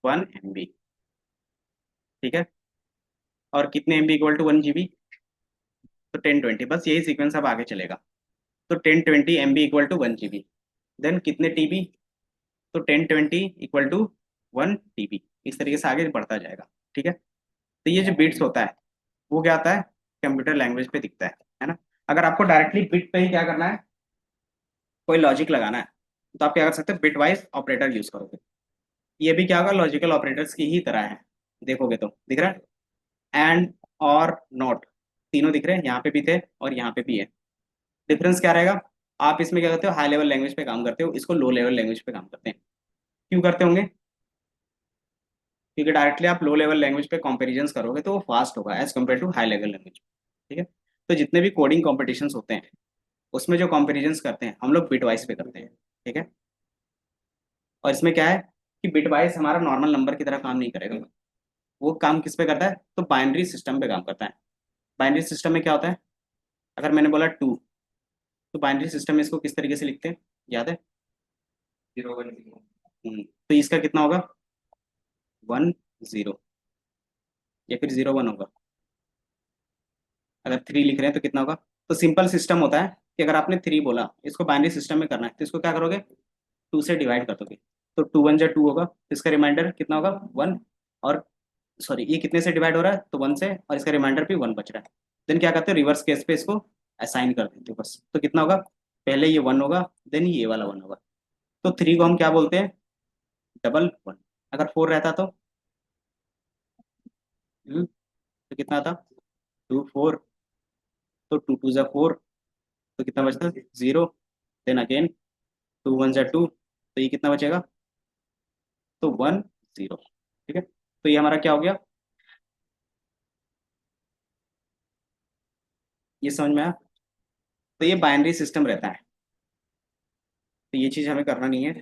1 MB, ठीक है। और कितने MB इक्वल टू 1 GB, तो 1020, बस यही सीक्वेंस अब आगे चलेगा। तो 1020 MB equal to 1 GB। Then कितने TB, तो 1020 इक्वल टू 1 TB, इस तरीके से आगे बढ़ता जाएगा, ठीक है। तो ये जो बिट्स होता है वो क्या आता है, कंप्यूटर लैंग्वेज पे दिखता है ना। अगर आपको डायरेक्टली बिट पे ही क्या करना है, कोई लॉजिक लगाना है, तो आप क्या कर सकते हैं, बिट वाइज ऑपरेटर यूज करोगे। ये भी क्या होगा, लॉजिकल ऑपरेटर्स की ही तरह है, देखोगे तो दिख रहा है, एंड और नॉट, तीनों दिख रहे हैं, यहाँ पे भी थे और यहाँ पे भी है। डिफरेंस क्या रहेगा, आप इसमें क्या करते हो, हाई लेवल लैंग्वेज पे काम करते हो, इसको लो लेवल लैंग्वेज पे काम करते हैं। क्यों करते होंगे, क्योंकि डायरेक्टली आप लो लेवल लैंग्वेज पे कंपेरिजन करोगे तो वो फास्ट होगा as compare to high level language, ठीक है। तो जितने भी कोडिंग कॉम्पिटिशन्स होते हैं उसमें जो कंपेरिजन करते हैं हम लोग बिटवाइज पे करते हैं, ठीक है। और इसमें क्या है कि बिटवाइज हमारा नॉर्मल नंबर की तरह काम नहीं करेगा, वो काम किस पे करता है, तो बाइनरी सिस्टम पे काम करता है। बाइनरी सिस्टम में क्या होता है, अगर मैंने बोला 2, तो बाइनरी सिस्टम में इसको किस तरीके से लिखते हैं, याद है, 0 1 तो इसका कितना होगा, 1 0, या फिर 0 1 होगा। अगर 3 लिख रहे हैं तो कितना होगा, तो सिंपल सिस्टम होता है कि अगर आपने 3 बोला, इसको बाइनरी सिस्टम में करना है तो इसको क्या करोगे, 2 से डिवाइड कर दोगे, तो 2 1 जा 2 होगा, तो इसका रिमाइंडर कितना होगा, 1। और सॉरी ये कितने से डिवाइड हो रहा है, तो 1 से, और इसका रिमाइंडर भी 1 बच रहा है। देन क्या करते हो, रिवर्स केस पे इसको असाइन कर देते हो बस, तो कितना होगा, पहले ये 1 होगा, देन ये वाला 1 होगा। तो 3 को हम क्या बोलते हैं, डबल 1। अगर 4 रहता तो कितना आता, 2 4, तो 2 2 जा 4, तो कितना बचता, 0। देन अगेन 2 1 जा 2, तो ये कितना बचेगा, तो 1 0, ठीक है। तो ये हमारा क्या हो गया, ये समझ में आया। तो ये बाइनरी सिस्टम रहता है, तो ये चीज हमें करना नहीं है।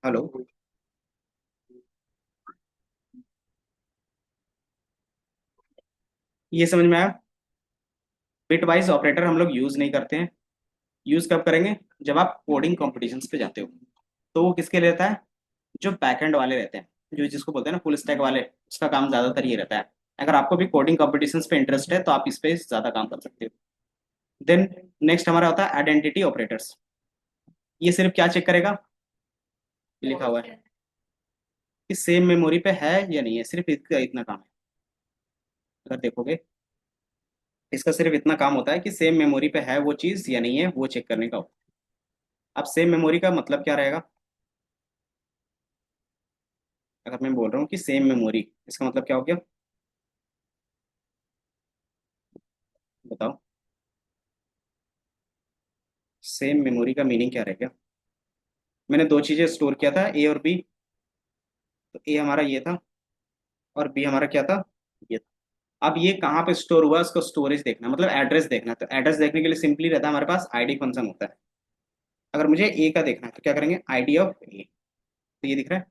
हेलो, ये समझ में आया। बिट वाइज ऑपरेटर हम लोग यूज नहीं करते हैं, यूज कब करेंगे, जब आप कोडिंग कॉम्पिटिशन्स पे जाते हो, तो वो किसके लिए रहता है, जो बैकएंड वाले रहते हैं, जो जिसको बोलते हैं ना फुल स्टैक वाले, उसका काम ज्यादातर ये रहता है। अगर आपको भी कोडिंग कॉम्पिटिशन्स पे इंटरेस्ट है तो आप इस पे ज्यादा काम कर सकते हो। देन नेक्स्ट हमारा होता है आइडेंटिटी ऑपरेटर्स। ये सिर्फ क्या चेक करेगा, ये लिखा हुआ है कि सेम मेमोरी पे है या नहीं है, सिर्फ इसका इतना काम है। अगर देखोगे इसका सिर्फ इतना काम होता है कि सेम मेमोरी पे है वो चीज या नहीं है, वो चेक करने का होता है। अब सेम मेमोरी का मतलब क्या रहेगा, अगर मैं बोल रहा हूँ कि सेम मेमोरी, इसका मतलब क्या हो गया, बताओ। सेम मेमोरी का मीनिंग क्या रहेगा? मैंने दो चीजें स्टोर किया था, ए और बी। तो ए हमारा ये था और बी हमारा क्या था, ये था। अब ये कहाँ पे स्टोर हुआ, उसको स्टोरेज देखना, मतलब एड्रेस देखना। तो एड्रेस देखने के लिए सिंपली रहता है हमारे पास आईडी फंक्शन होता है। अगर मुझे ए का देखना है तो क्या करेंगे, आईडी ऑफ ए। तो ये दिख रहा है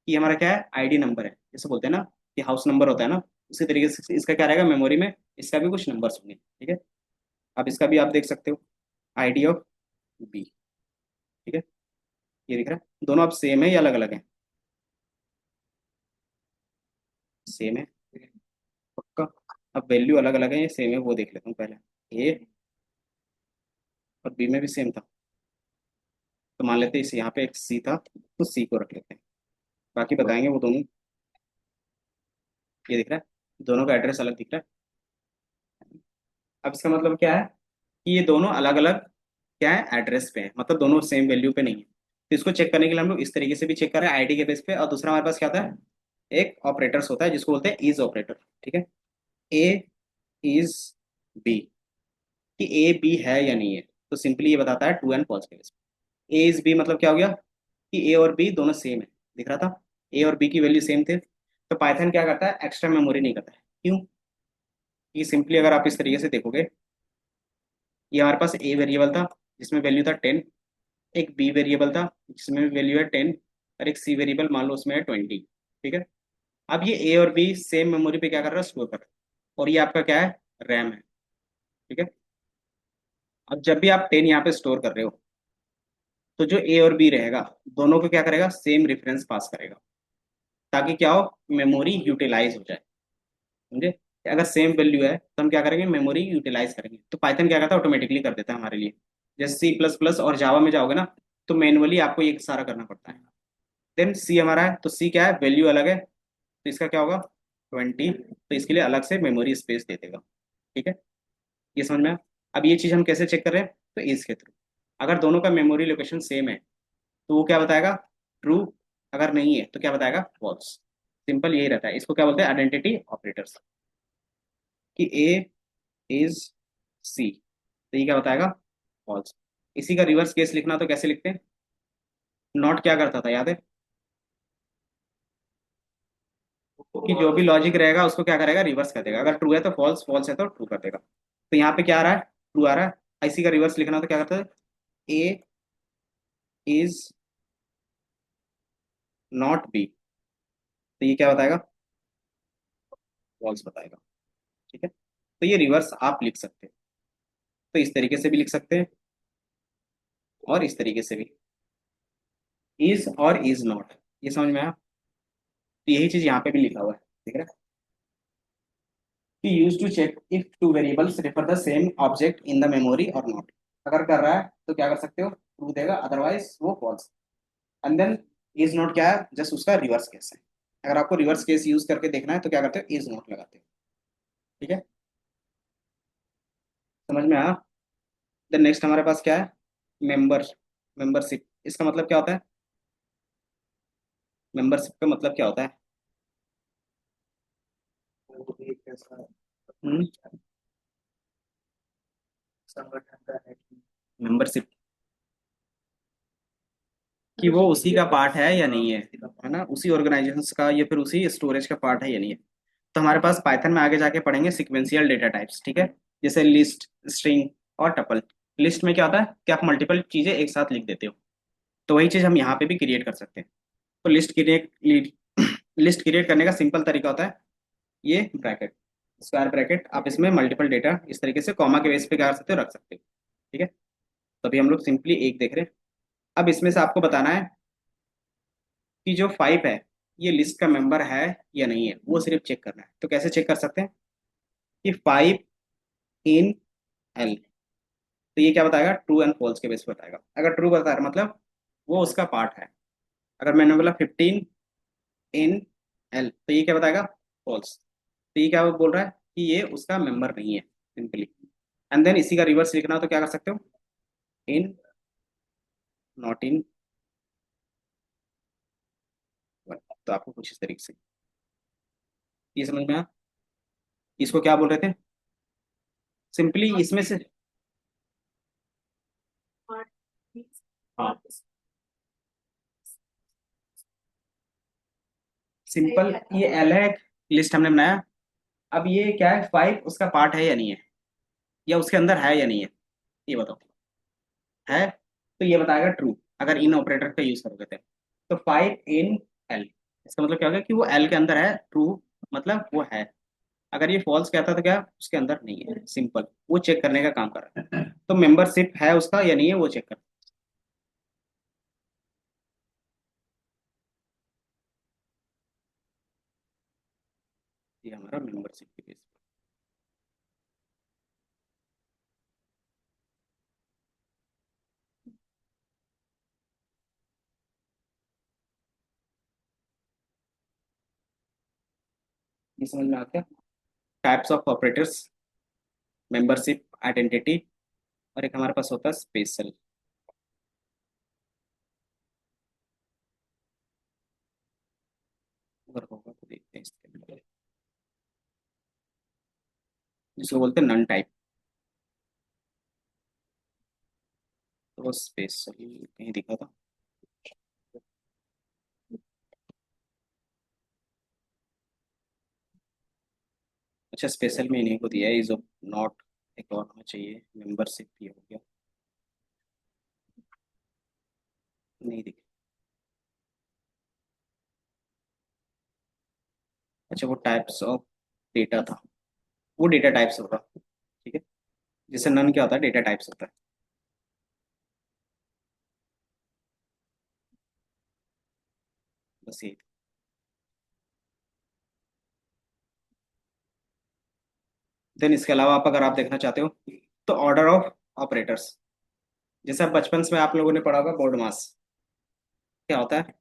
कि हमारा क्या है, आईडी नंबर है, जैसे बोलते हैं ना कि हाउस नंबर होता है ना, उसी तरीके से इसका क्या रहेगा मेमोरी में, इसका भी कुछ नंबर्स होंगे, ठीक है। अब इसका भी आप देख सकते हो, आईडी ऑफ बी, ठीक है। ये दिख रहा है, दोनों अब सेम है या अलग अलग है? सेम है, पक्का। अब वैल्यू अलग अलग है या सेम है वो देख लेता हूँ पहले। ए और बी में भी सेम था, तो मान लेते हैं इस यहाँ पे एक सी था, तो सी को रख लेते हैं, बाकी बताएंगे वो दोनों। ये दिख रहा है, दोनों का एड्रेस अलग दिख रहा है। अब इसका मतलब क्या है कि ये दोनों अलग अलग क्या है, एड्रेस पे है, मतलब दोनों सेम वैल्यू पे नहीं है। तो इसको चेक करने के लिए हम लोग इस तरीके से भी चेक कर रहे हैं आईडी के बेस पे, और दूसरा हमारे पास क्या होता है, एक ऑपरेटर्स होता है जिसको बोलते हैं इज ऑपरेटर, ठीक है। ए इज बी, कि ए बी है या नहीं है, तो सिंपली ये बताता है ट्रू एंड फॉल्स के बेस पे। ए इज बी मतलब क्या हो गया कि ए और बी दोनों सेम है, दिख रहा था, ए और बी की वैल्यू सेम थे। तो पाइथन क्या करता है, एक्स्ट्रा मेमोरी नहीं करता है, क्यों? ये सिंपली अगर आप इस तरीके से देखोगे, ये हमारे पास ए वेरिएबल था जिसमें वैल्यू था 10, एक बी वेरिएबल था जिसमें वैल्यू है 10, और एक सी वेरिएबल मान लो उसमें है 20, ठीक है। अब ये ए और बी सेम मेमोरी पे क्या कर रहा है, स्टोर कर रहा है, और ये आपका क्या है, रैम है, ठीक है। अब जब भी आप 10 यहाँ पे स्टोर कर रहे हो, तो जो ए और बी रहेगा दोनों को क्या करेगा, सेम रेफरेंस पास करेगा, ताकि क्या हो, मेमोरी यूटिलाइज हो जाए, समझे। अगर सेम वैल्यू है तो हम क्या करेंगे, मेमोरी यूटिलाइज करेंगे। तो पाइथन क्या करता है, ऑटोमेटिकली कर देता है हमारे लिए। जैसे सी प्लस प्लस और जावा में जाओगे ना, तो मैनुअली आपको ये सारा करना पड़ता है। देन सी हमारा है, तो सी क्या है, वैल्यू अलग है, तो इसका क्या होगा 20, तो इसके लिए अलग से मेमोरी स्पेस दे देगा, ठीक है। ये समझ में आया? अब ये चीज़ हम कैसे चेक कर रहे हैं, तो इस के थ्रू। अगर दोनों का मेमोरी लोकेशन सेम है तो वो क्या बताएगा, ट्रू। अगर नहीं है तो क्या बताएगा, फॉल्स। सिंपल यही रहता है, इसको क्या बोलते हैं, आइडेंटिटी ऑपरेटर्स। कि ए इज सी, तो ये क्या बताएगा, फॉल्स। इसी का रिवर्स केस लिखना तो कैसे लिखते हैं, नॉट क्या करता था याद है, कि जो भी लॉजिक रहेगा उसको क्या करेगा, रिवर्स कर देगा। अगर ट्रू है तो फॉल्स, फॉल्स है तो ट्रू कर देगा। तो यहाँ पे क्या आ रहा है, ट्रू आ रहा है। इसी का रिवर्स लिखना तो क्या करता है, ए इज नॉट बी, तो ये क्या बताएगा, फॉल्स बताएगा, ठीक है। तो ये रिवर्स आप लिख सकते हैं, तो इस तरीके से भी लिख सकते हैं और इस तरीके से भी, इज और इज नॉट। ये समझ में आया? तो यही चीज यहाँ पे भी लिखा हुआ है, ठीक है। कि use to check if two variables refer the same object in the memory और नॉट। अगर कर रहा है तो क्या कर सकते हो, ट्रू देगा, अदरवाइज वो false. And then is not क्या है, जस्ट उसका रिवर्स केस है। अगर आपको रिवर्स केस यूज करके देखना है तो क्या करते हो, इज नॉट लगाते हो, ठीक है। समझ में आया? देन नेक्स्ट हमारे पास क्या है, मेंबर, मेंबरशिप। इसका मतलब क्या होता है, मेंबरशिप का मतलब क्या होता है? वो एक ऐसा हम्म, संगठन का है कि मेंबरशिप, कि वो उसी का पार्ट है या नहीं है ना, उसी ऑर्गेनाइजेशन का या फिर उसी स्टोरेज का पार्ट है या नहीं है। तो हमारे पास पाइथन में आगे जाके पढ़ेंगे सिक्वेंशियल डेटा टाइप्स, ठीक है। जैसे लिस्ट, स्ट्रिंग और टपल। लिस्ट में क्या होता है कि आप मल्टीपल चीजें एक साथ लिख देते हो, तो वही चीज हम यहाँ पे भी क्रिएट कर सकते हैं। तो लिस्ट क्रिएट लिस्ट क्रिएट करने का सिंपल तरीका होता है ये ब्रैकेट, स्क्वायर ब्रैकेट। आप इसमें मल्टीपल डेटा इस तरीके से कॉमा के बेस पे क्या कर सकते हो, रख सकते हो, ठीक है। तभी हम लोग सिंपली एक देख रहे हैं। अब इसमें से आपको बताना है कि जो 5 है ये लिस्ट का मेंबर है या नहीं है, वो सिर्फ चेक करना है। तो कैसे चेक कर सकते हैं कि 5 इन एल, तो ये क्या बताएगा, ट्रू एंड फॉल्स के बेस पे बताएगा। अगर ट्रू बता रहा है मतलब वो उसका पार्ट है। अगर मैंने बोला 15 इन एल, तो ये क्या बताएगा, फॉल्स। तो ये क्या बोल रहा है कि ये उसका मेंबर नहीं है, सिंपली। एंड देन इसी का रिवर्स लिखना हो तो क्या कर सकते हो, इन नॉट इन, तो आपको कुछ इस तरीके से ये समझ में आया। इसको क्या बोल रहे थे, सिंपली इसमें से हाँ सिंपल, ये एल है, लिस्ट हमने बनाया। अब ये क्या है, 5 उसका पार्ट है या नहीं है, या उसके अंदर है या नहीं है, ये बताओ। है तो ये बताएगा ट्रू, अगर इन ऑपरेटर का यूज करोगे तो 5 इन एल, इसका मतलब क्या होगा कि वो एल के अंदर है, ट्रू मतलब वो है। अगर ये फॉल्स कहता तो क्या उसके अंदर नहीं है, सिंपल, वो चेक करने का काम कर रहा है। तो मेंबरशिप है उसका या नहीं है वो चेक कर, ये हमारा मेंबरशिप के बेस पे। ये समझ में आ गया, types of operators, membership, identity, और एक हमारे पास होता है स्पेशल। अगर होगा तो देखते हैं इसके अंदर, जिसको बोलते हैं नन टाइप। तो स्पेशल कहीं दिखा था, अच्छा स्पेशल में इन्हीं को दिया है, इज ऑफ नॉट, एक और हमें चाहिए मेंबरशिप, ये हो गया, नहीं दिखा। अच्छा वो टाइप्स ऑफ डेटा था, वो डेटा टाइप्स होगा, ठीक है, जैसे नन क्या होता है, डेटा टाइप्स होता है। बस ये, देन इसके अलावा आप अगर आप देखना चाहते हो तो ऑर्डर ऑफ ऑपरेटर्स, जैसे आप बचपन में आप लोगों ने पढ़ा होगा बोर्ड मास, क्या होता है,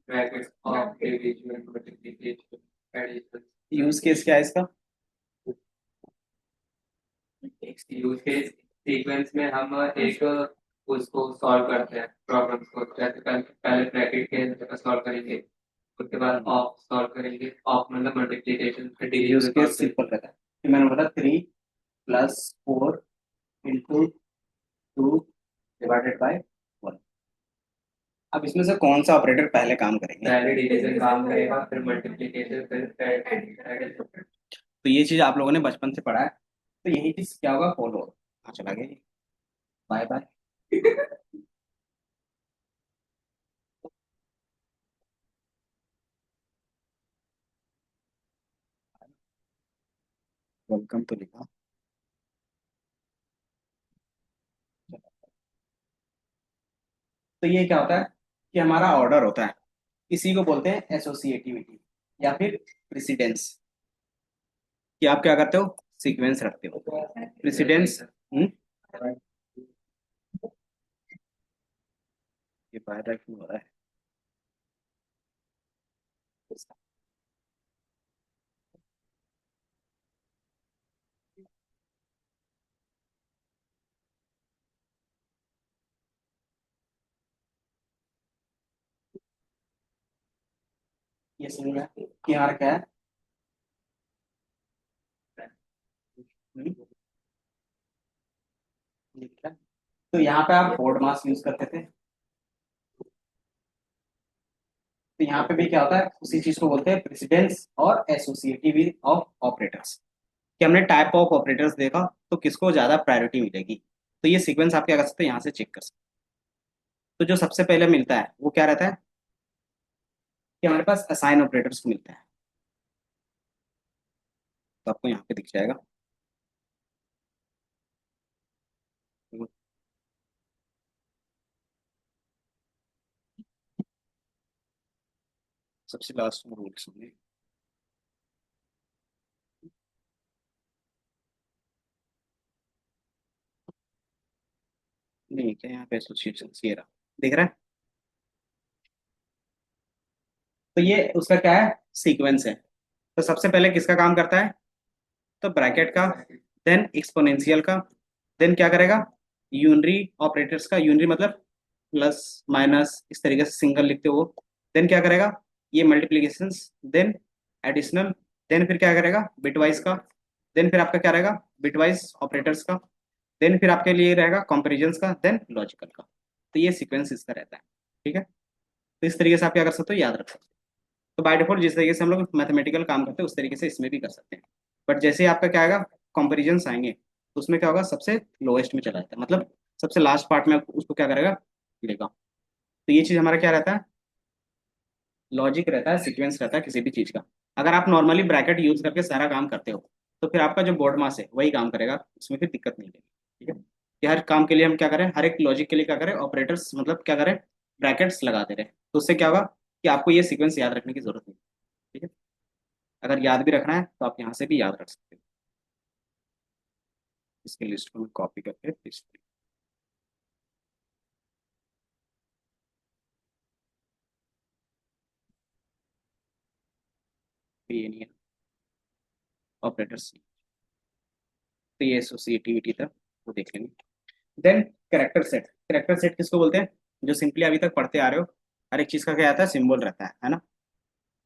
brackets of division multiplication addition. Use case क्या है इसका, यूज केस सीक्वेंस में हम एक उसको सॉल्व करते हैं प्रॉब्लम्स को, जैसे पहले पहले ब्रैकेट के अंदर सॉल्व करेंगे, उसके बाद ऑफ सॉल्व करेंगे, ऑफ मतलब मल्टीप्लिकेशन, फिर use division case solve simple रहता है कि मैंने बोला 3 + 4 इंटू 2/1। अब इसमें से कौन सा ऑपरेटर पहले काम करेंगे, पहले डिवीजन काम करेगा, फिर मल्टीप्लिकेशन, फिर एडिशन। तो ये चीज आप लोगों ने बचपन से पढ़ा है, तो यही चीज क्या होगा, फॉलो होगा। हाँ चला गया, बाय बाय। वेलकम तो लिखा, तो ये क्या होता है कि हमारा ऑर्डर होता है, इसी को बोलते हैं एसोसिएटिविटी या फिर प्रेसिडेंस, कि आप क्या करते हो, सीक्वेंस रखते हो, प्रेसिडेंस। ये बाय क्यों हो रहा है, ये समझ में आया कि हमारा क्या है, हम्म, ये क्या है? तो यहाँ पे आप बोर्ड मास यूज करते थे, तो यहाँ पे भी क्या होता है, उसी चीज को बोलते हैं प्रेसिडेंस और एसोसिएटिव ऑफ ऑपरेटर्स, कि हमने टाइप ऑफ ऑपरेटर्स देखा तो किसको ज्यादा प्रायोरिटी मिलेगी। तो ये सीक्वेंस आप क्या कर सकते हैं, यहाँ से चेक कर सकते हैं। तो जो सबसे पहले मिलता है वो क्या रहता है, कि हमारे पास असाइन ऑपरेटर्स को मिलता है, तो आपको यहाँ पे दिख जाएगा। सबसे लास्ट में रूल्स होंगे, नहीं क्या यहाँ पे एसोसिएशन ये रहा, दिख रहा है। तो ये उसका क्या है, सीक्वेंस है। तो सबसे पहले किसका काम करता है, तो ब्रैकेट का, देन एक्सपोनेंशियल का, देन क्या करेगा, यूनरी ऑपरेटर्स का, यूनरी मतलब प्लस माइनस इस तरीके से सिंगल लिखते हो, देन क्या करेगा, ये मल्टीप्लीकेशन, देन एडिशनल, देन फिर क्या करेगा बिटवाइज का, देन फिर आपका क्या रहेगा बिटवाइज ऑपरेटर्स का, देन फिर आपके लिए रहेगा कंपेरिजन्स का, देन लॉजिकल का। तो ये सीक्वेंस इसका रहता है, ठीक है। तो इस तरीके से आप क्या कर सकते हो, याद रख सकते हो। तो बाय डिफॉल्ट जिस तरीके से हम लोग मैथमेटिकल काम करते हैं उस तरीके से इसमें भी कर सकते हैं। बट जैसे ही आपका क्या आएगा, कंपेरिजन्स आएंगे, तो उसमें क्या होगा, सबसे लोएस्ट में चला जाता है, मतलब सबसे लास्ट पार्ट में उसको क्या करेगा, लेगा। तो ये चीज़ हमारा क्या रहता है, लॉजिक रहता है, सीक्वेंस रहता है किसी भी चीज़ का। अगर आप नॉर्मली ब्रैकेट यूज करके सारा काम करते हो तो फिर आपका जो बोर्ड मास है वही काम करेगा, उसमें फिर दिक्कत नहीं लगेगी, ठीक है। कि हर काम के लिए हम क्या करें, हर एक लॉजिक के लिए क्या करें, ऑपरेटर्स मतलब क्या करें, ब्रैकेट्स लगाते रहे, तो उससे क्या होगा कि आपको ये सीक्वेंस याद रखने की जरूरत नहीं, ठीक है। अगर याद भी रखना है तो आप यहाँ से भी याद रख सकते हो। इसकी लिस्ट को मैं कॉपी करके पेस्ट करूँ। तो ये नहीं है ऑपरेटर्स, तो ये एसोसिएटिविटी था, वो देख लेंगे। देन कैरेक्टर सेट किसको बोलते हैं, जो सिंपली अभी तक पढ़ते आ रहे हो, हर एक चीज़ का क्या आता है, सिंबल रहता है ना।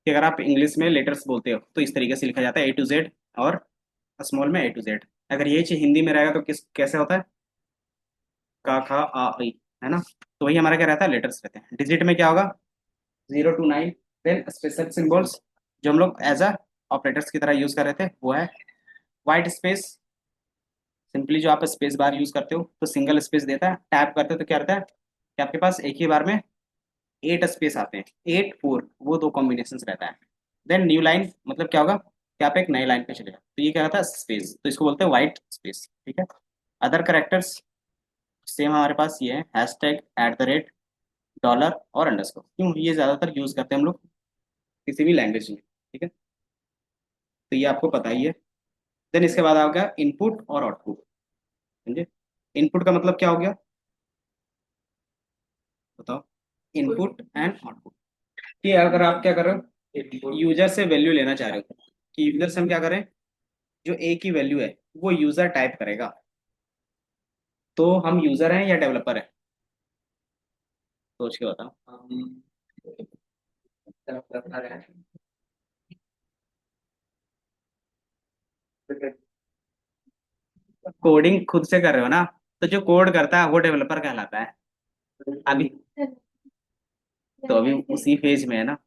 कि अगर आप इंग्लिश में लेटर्स बोलते हो तो इस तरीके से लिखा जाता है A to Z, और स्मॉल में A to Z। अगर ये चीज हिंदी में रहेगा तो किस कैसे होता है, का खा आ ई, है ना। तो वही हमारा क्या रहता है, लेटर्स रहते हैं। डिजिट में क्या होगा, 0 to 9। देन स्पेशल सिंबल्स जो हम लोग एज अ ऑपरेटर्स की तरह यूज कर रहे थे वो है वाइट स्पेस। सिंपली जो आप स्पेस बार यूज करते हो तो सिंगल स्पेस देता है, टैप करते हो तो क्या रहता है कि आपके पास एक ही बार में 8 स्पेस आते हैं, 8 4, वो दो कॉम्बिनेशन रहता है। देन न्यू लाइन मतलब क्या होगा कि आप एक नए लाइन पे चले जाओ, तो ये क्या रहता है, स्पेस, तो इसको बोलते हैं वाइट स्पेस, ठीक है। अदर करेक्टर्स सेम हमारे पास ये है, #@, डॉलर और अंडरस्कोर, क्यों ये ज्यादातर यूज करते हैं हम लोग किसी भी लैंग्वेज में, ठीक है। तो ये आपको पता ही है। देन इसके बाद आ गया इनपुट और आउटपुट, समझे। इनपुट का मतलब क्या हो गया, बताओ, इनपुट एंड आउटपुट। कि अगर आप क्या कर रहे हो, यूजर से वैल्यू लेना चाह रहे हो, कि यूजर से हम क्या करें, जो ए की वैल्यू है वो यूजर टाइप करेगा, तो हम यूजर हैं या डेवलपर हैं, सोच के बताओ। हम तरफ बता रहे हैं। कोडिंग खुद से कर रहे हो ना, तो जो कोड करता है वो डेवलपर कहलाता है अभी। तो अभी उसी फेज में है ना।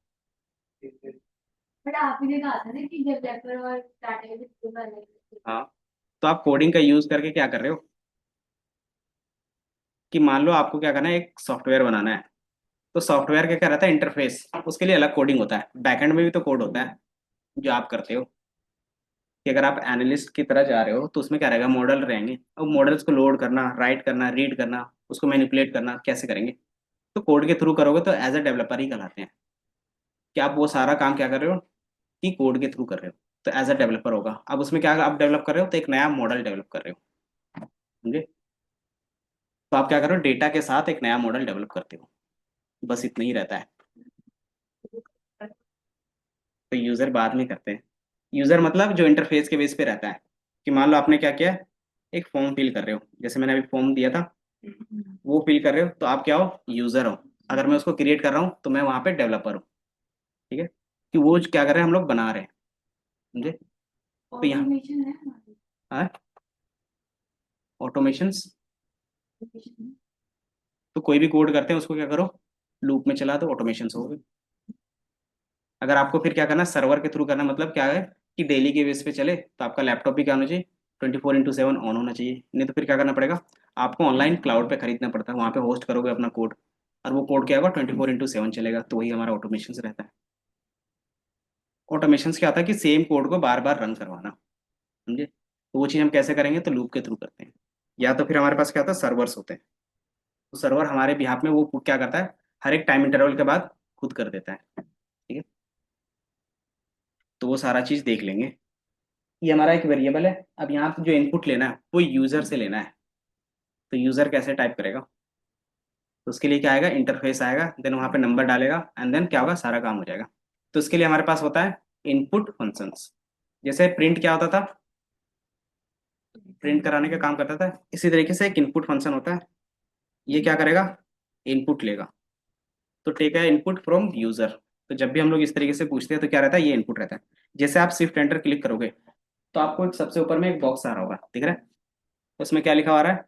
बट आप ही ने कहा था ना कि डेवलपर और डाटाबेस वाले। हाँ, तो आप कोडिंग का यूज करके क्या कर रहे हो, कि मान लो आपको क्या करना है, एक सॉफ्टवेयर बनाना है। तो सॉफ्टवेयर का क्या रहता है, इंटरफेस, उसके लिए अलग कोडिंग होता है, बैकएंड में भी तो कोड होता है जो आप करते हो। कि अगर आप एनालिस्ट की तरह जा रहे हो तो उसमें क्या रहेगा, मॉडल रहेंगे, अब मॉडल्स को लोड करना, राइट करना, रीड करना, उसको मैनिपुलेट करना कैसे करेंगे, तो कोड के थ्रू करोगे तो एज अ डेवलपर ही कहलाते हैं। कि आप वो सारा काम क्या कर रहे हो, कि कोड के थ्रू कर रहे हो, तो एज अ डेवलपर होगा। अब उसमें क्या आप डेवलप कर रहे हो, तो एक नया मॉडल डेवलप कर रहे हो, समझे। तो आप क्या कर रहे हो, डेटा के साथ एक नया मॉडल डेवलप करते हो, बस इतना ही रहता है। तो यूजर बाद में करते हैं। यूजर मतलब जो इंटरफेस के बेस पे रहता है, कि मान लो आपने क्या किया, एक फॉर्म फिल कर रहे हो, जैसे मैंने अभी फॉर्म दिया था, वो फिल कर रहे हो, तो आप क्या हो, यूजर हो। अगर मैं उसको क्रिएट कर रहा हूँ तो मैं वहाँ पे डेवलपर हूँ, ठीक है। कि वो जो क्या कर रहे हैं, हम लोग बना रहे हैं, समझे। तो यहाँ ऑटोमेशन है हमारी। ऑटोमेशंस, Automation तो कोई भी कोड करते हैं उसको क्या करो, लूप में चला दो, ऑटोमेशन हो गए। अगर आपको फिर क्या करना, सर्वर के थ्रू करना, मतलब क्या है कि डेली के बेस पे चले, तो आपका लैपटॉप भी क्या होना चाहिए, 24/7 ऑन होना चाहिए। नहीं तो फिर क्या करना पड़ेगा, आपको ऑनलाइन क्लाउड पे खरीदना पड़ता है, वहाँ पे होस्ट करोगे अपना कोड, और वो कोड क्या होगा, 24/7 चलेगा। तो वही हमारा ऑटोमेशन रहता है। ऑटोमेशन क्या होता है कि सेम कोड को बार बार रन करवाना, समझे। तो वो चीज़ हम कैसे करेंगे, तो लूप के थ्रू करते हैं। या तो फिर हमारे पास क्या होता है, सर्वर्स होते हैं। तो सर्वर हमारे बिहाफ में वो क्या करता है, हर एक टाइम इंटरवल के बाद खुद कर देता है, ठीक है। तो वो सारा चीज़ देख लेंगे। ये हमारा एक वेरिएबल है। अब यहाँ पे जो इनपुट लेना है वो यूजर से लेना है, तो यूजर कैसे टाइप करेगा, तो उसके लिए क्या आएगा, इंटरफेस आएगा, देन वहाँ पे नंबर डालेगा, एंड देन क्या होगा, सारा काम हो जाएगा। तो उसके लिए हमारे पास होता है इनपुट फंक्शंस। जैसे प्रिंट क्या होता था, प्रिंट कराने का काम करता था, इसी तरीके से एक इनपुट फंक्शन होता है। ये क्या करेगा, इनपुट लेगा, तो टेक है इनपुट फ्रॉम यूजर। तो जब भी हम लोग इस तरीके से पूछते हैं तो क्या रहता है, ये इनपुट रहता है। जैसे आप शिफ्ट एंटर क्लिक करोगे तो आपको एक सबसे ऊपर में एक बॉक्स आ रहा होगा, दिख रहा है। उसमें क्या लिखा हुआ रहा है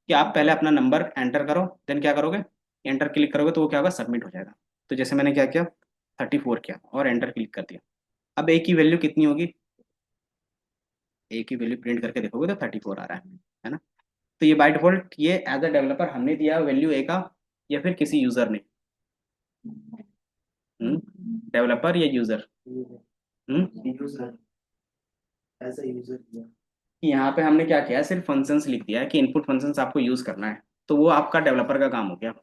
कि आप पहले अपना नंबर एंटर करो, देन क्या करोगे, एंटर क्लिक करोगे तो वो क्या होगा, सबमिट हो जाएगा। तो जैसे मैंने क्या किया, 34 किया और एंटर क्लिक कर दिया। अब ए की वैल्यू कितनी होगी, ए की वैल्यू प्रिंट करके देखोगे तो 34 आ रहा है ना। तो ये बाय डिफॉल्ट ये एज अ डेवलपर हमने दिया वैल्यू ए का, या फिर किसी यूजर ने, डेवलपर या user. User, as a user किया। कि यहाँ पे हमने क्या किया है, सिर्फ फंक्शंस लिख दिया है कि इनपुट फंक्शंस आपको यूज करना है, तो वो आपका डेवलपर का काम हो गया।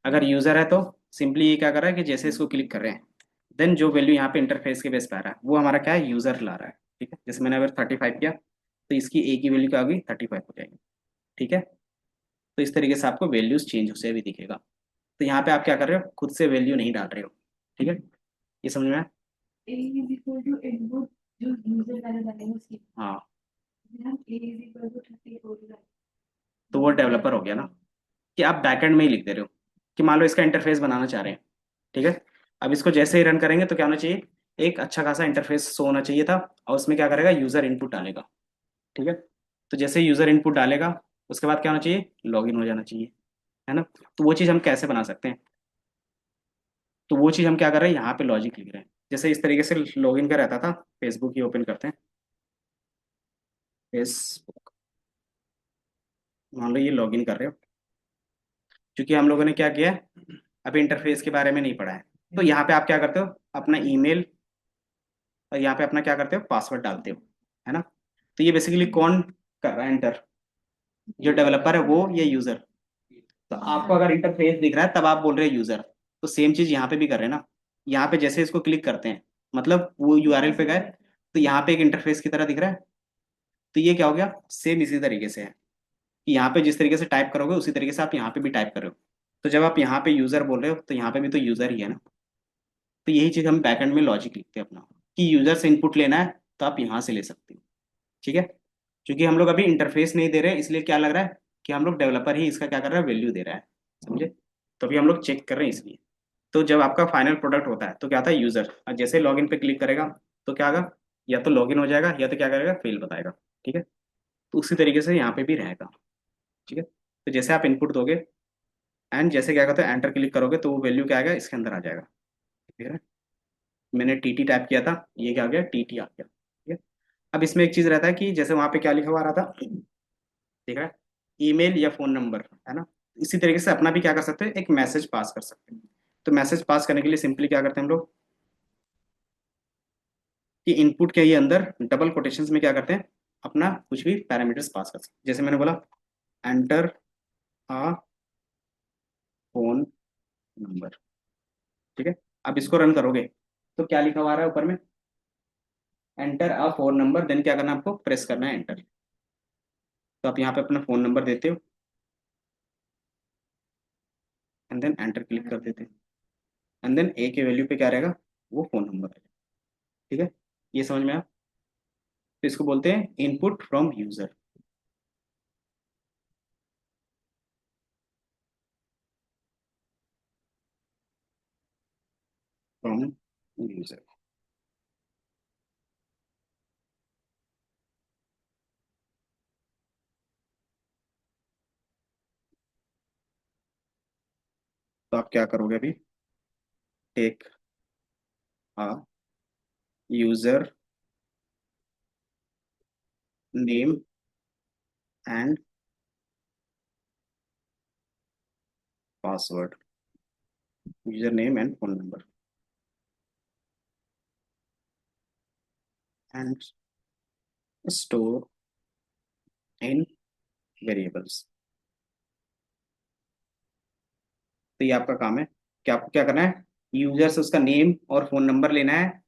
अगर यूजर है तो सिंपली ये क्या कर रहा है कि जैसे इसको क्लिक कर रहे हैं, देन जो वैल्यू यहाँ पे इंटरफेस के बेस पे आ रहा है वो हमारा क्या है, यूजर ला रहा है। ठीक है, जैसे मैंने अगर 35 किया तो इसकी ए की वैल्यू क्या होगी, 35 हो जाएगी। ठीक है, तो इस तरीके से आपको वैल्यूज चेंज होते हुए दिखेगा। तो यहाँ पे आप क्या कर रहे हो, खुद से वैल्यू नहीं डाल रहे हो। ठीक है, ये समझ में आया? A is equal to input जो यूजर मैंने डाले उसकी, हाँ, A is equal to 34। तो वो डेवलपर हो गया ना, कि आप बैकएंड में ही लिख दे रहे हो कि मान लो इसका इंटरफेस बनाना चाह रहे हैं। ठीक है, अब इसको जैसे ही रन करेंगे तो क्या होना चाहिए, एक अच्छा खासा इंटरफेस शो होना चाहिए था, और उसमें क्या करेगा, यूजर इनपुट डालेगा। ठीक है, तो जैसे यूजर इनपुट डालेगा उसके बाद क्या होना चाहिए, लॉगिन हो जाना चाहिए, है ना। तो वो चीज़ हम कैसे बना सकते हैं, तो वो चीज़ हम क्या कर रहे हैं, यहाँ पे लॉजिक लिख रहे हैं। जैसे इस तरीके से लॉगिन का रहता था, फेसबुक ही ओपन करते हैं, फेसबुक, मान लो ये लॉगिन कर रहे हो, क्योंकि हम लोगों ने क्या किया है, अभी इंटरफेस के बारे में नहीं पढ़ा है। तो यहाँ पे आप क्या करते हो, अपना ईमेल और यहाँ पे अपना क्या करते हो, पासवर्ड डालते हो, है ना। तो ये बेसिकली कौन कर रहा है एंटर, जो डेवलपर है वो या यूजर। तो आपको अगर इंटरफेस दिख रहा है तब आप बोल रहे हैं यूजर, तो सेम चीज यहाँ पे भी कर रहे हैं ना। यहाँ पे जैसे इसको क्लिक करते हैं, मतलब वो यूआरएल पे गए, तो यहाँ पे एक इंटरफेस की तरह दिख रहा है। तो ये क्या हो गया, सेम इसी तरीके से है कि यहाँ पे जिस तरीके से टाइप करोगे उसी तरीके से आप यहाँ पे भी टाइप कर रहे हो। तो जब आप यहाँ पे यूजर बोल रहे हो तो यहाँ पे भी तो यूजर ही है ना। तो यही चीज हम बैकएंड में लॉजिक लिखते हैं अपना, कि यूजर से इनपुट लेना है तो आप यहाँ से ले सकते हो। ठीक है, क्योंकि हम लोग अभी इंटरफेस नहीं दे रहे इसलिए क्या लग रहा है कि हम लोग डेवलपर ही इसका क्या कर रहा है, वैल्यू दे रहा है, समझे। तो अभी हम लोग चेक कर रहे हैं इसलिए। तो जब आपका फाइनल प्रोडक्ट होता है तो क्या आता है, यूजर, और जैसे लॉगिन पे क्लिक करेगा तो क्या होगा, या तो लॉगिन हो जाएगा या तो क्या करेगा, फेल बताएगा। ठीक है, तो उसी तरीके से यहाँ पे भी रहेगा। ठीक है, तो जैसे आप इनपुट दोगे एंड जैसे क्या कहते हैं एंटर क्लिक करोगे तो वो वैल्यू क्या आएगा, इसके अंदर आ जाएगा। ठीक है, मैंने टीटी टाइप किया था, ये क्या आ गया, टीटी आ गया। ठीक है, अब इसमें एक चीज रहता है कि जैसे वहां पे क्या लिखा हुआ आ रहा था, ठीक है, ईमेल या फोन नंबर, है ना। इसी तरीके से अपना भी क्या कर सकते हैं, एक मैसेज पास कर सकते हैं। तो मैसेज पास करने के लिए सिंपली क्या करते हैं हम लोग, कि इनपुट के ही अंदर डबल कोटेशंस में क्या करते हैं, अपना कुछ भी पैरामीटर्स पास कर सकते हैं। जैसे मैंने बोला एंटर अ फोन नंबर। ठीक है, अब इसको रन करोगे तो क्या लिखा हुआ आ रहा है ऊपर में, enter a phone number, then क्या करना है, आपको प्रेस करना है एंटर। तो आप यहाँ पे अपना फोन नंबर देते हो एंड देन एंटर क्लिक कर देते हो, एंड देन ए के वैल्यू पे क्या रहेगा, वो फोन नंबर है। ठीक है, ये समझ में आया। तो इसको बोलते हैं input from user. From user, तो आप क्या करोगे अभी, take a user name and password, user name and phone number and store in variables. तो ये आपका काम है कि आपको क्या करना है, यूजर से उसका नेम और फोन नंबर लेना है,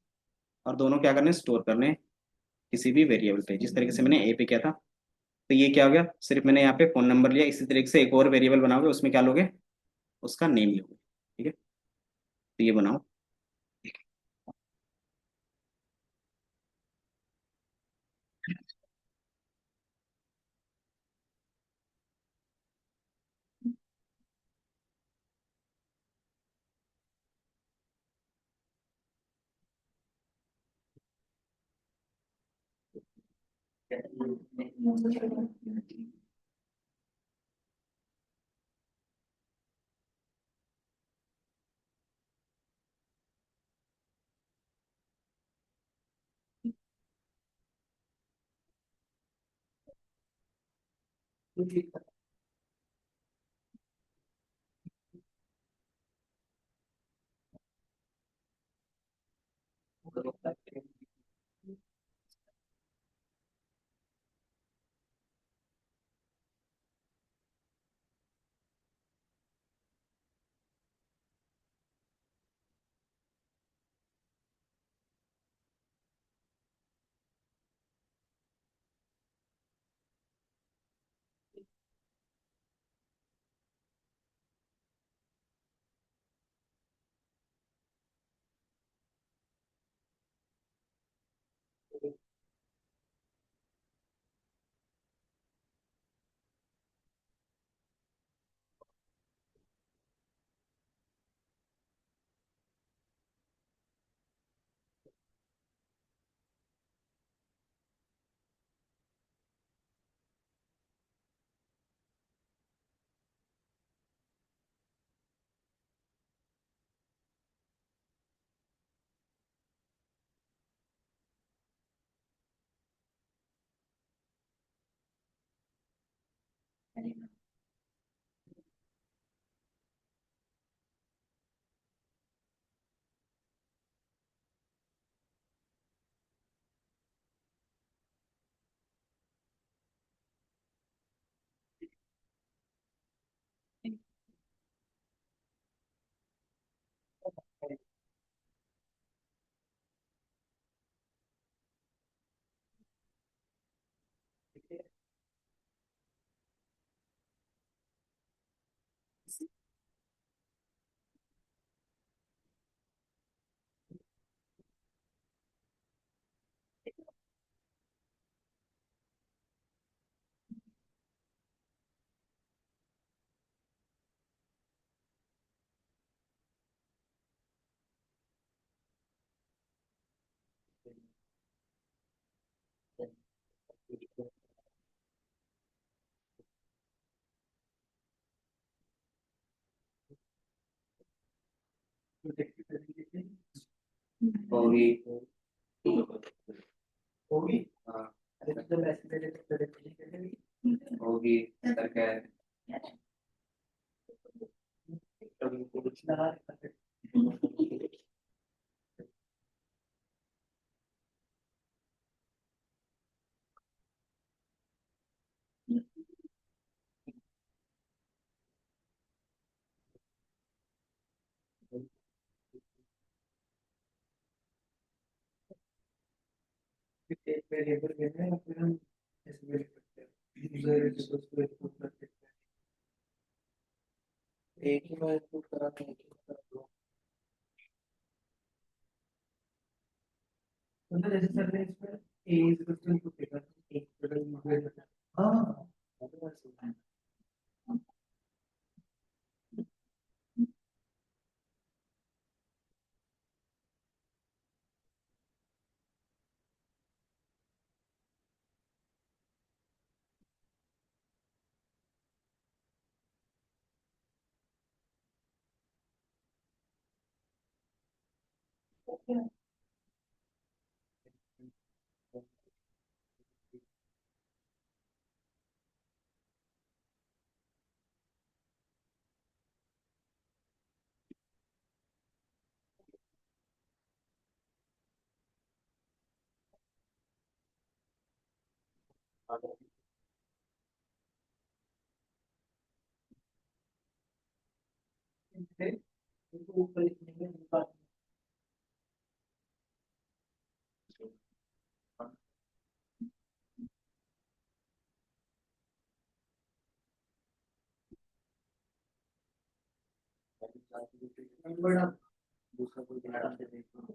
और दोनों क्या करने हैं, स्टोर करने हैं किसी भी वेरिएबल पे, जिस तरीके से मैंने ए पे किया था। तो ये क्या हो गया, सिर्फ मैंने यहाँ पे फोन नंबर लिया, इसी तरीके से एक और वेरिएबल बनाओगे उसमें क्या लोगे, उसका नेम लोगे। ठीक है, तो ये बनाओ। होगी होगी। हाँ अरे तो होगी सर क्या है कुछ लगा एक वेरिएबल लेते हैं फिर हम एस्टिमेट करते हैं यूजर रिसोर्स को इनपुट करते हैं एक ही मैं इनपुट करा था एक ही करा दो मतलब जैसे सर ने इसमें ए इज इक्वल टू इनपुट देखा एक टोटल यूजर हाँ वो तो बस है फिर ऊपर लिखने में बात बड़ा दूसरा कोई ध्यान से देखो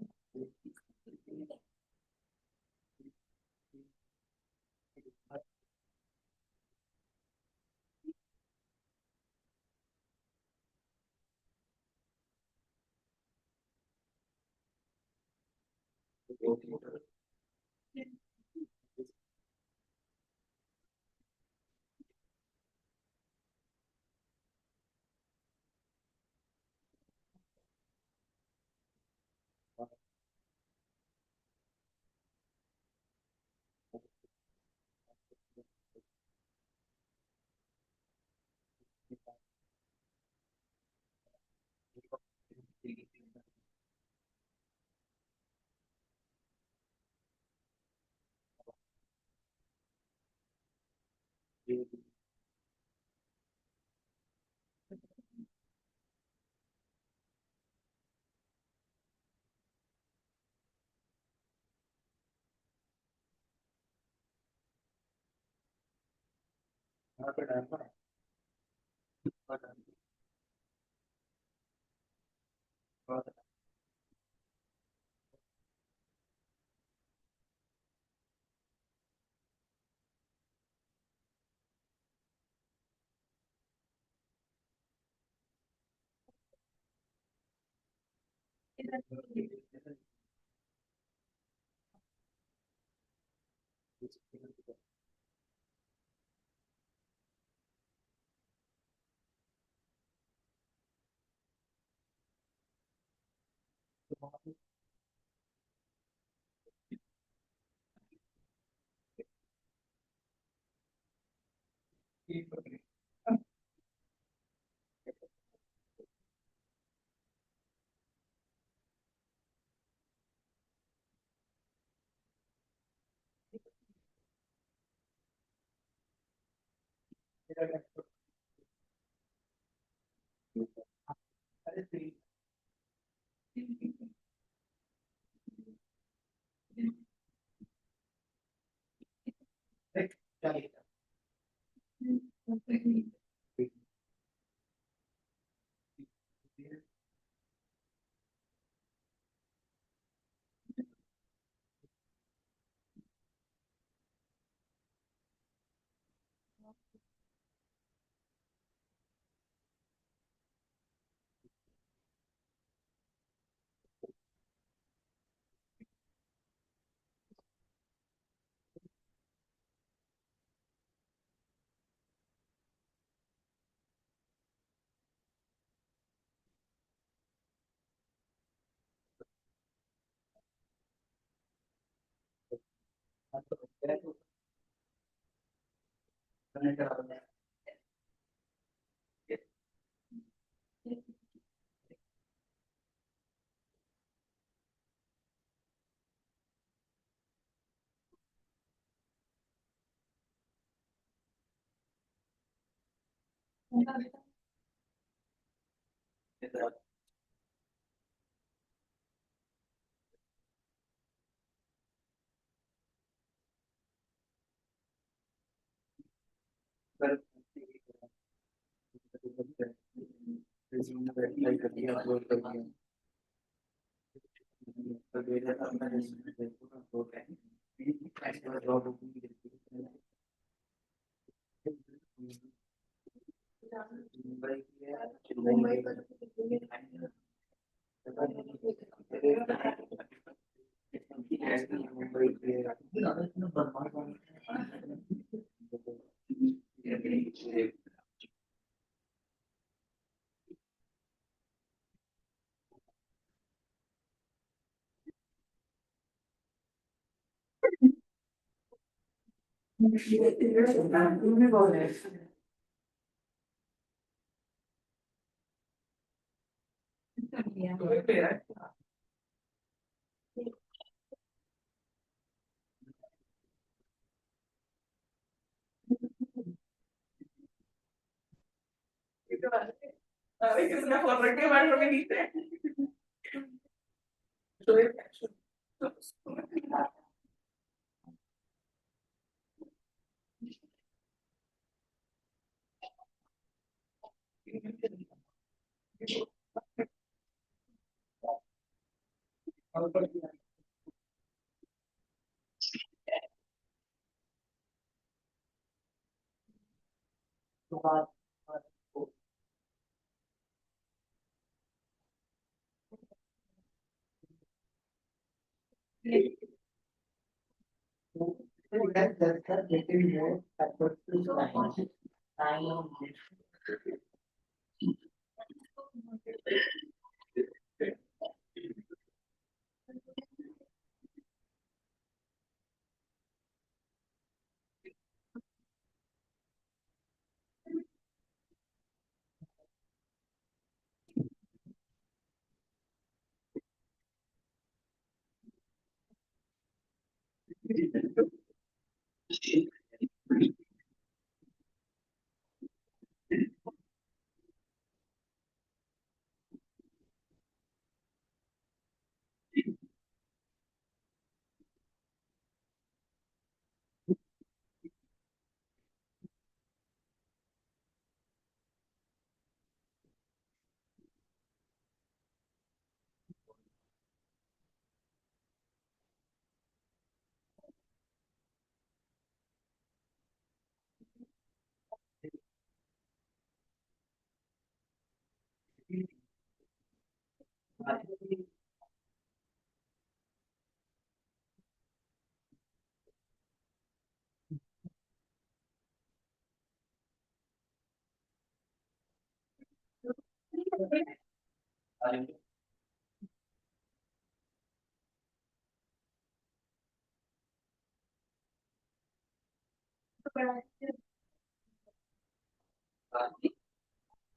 यहाँ पे डालना है और अपलोड कर दिया तो भेजा था अपना रेज्यूमे देखो ना तो क्या जॉब ओपनिंग मुंबई की है चेन्नई मुंबई की है अरे किसने फोन रख के बैठ रहे नीचे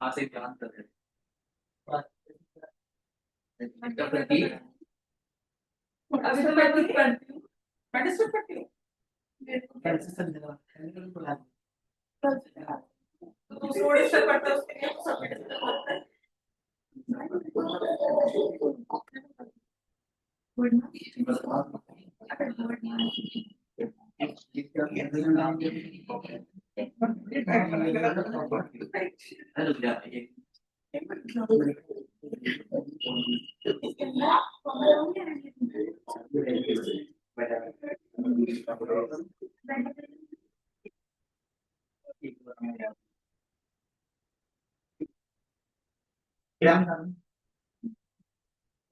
हाँ से ध्यान कर अभी तो मैं कुछ करती हूँ, मैं डिस्टर्ब करती हूँ। तो दूसरे को डिस्टर्ब करता है, उसके लिए तो सब डिस्टर्ब होता है।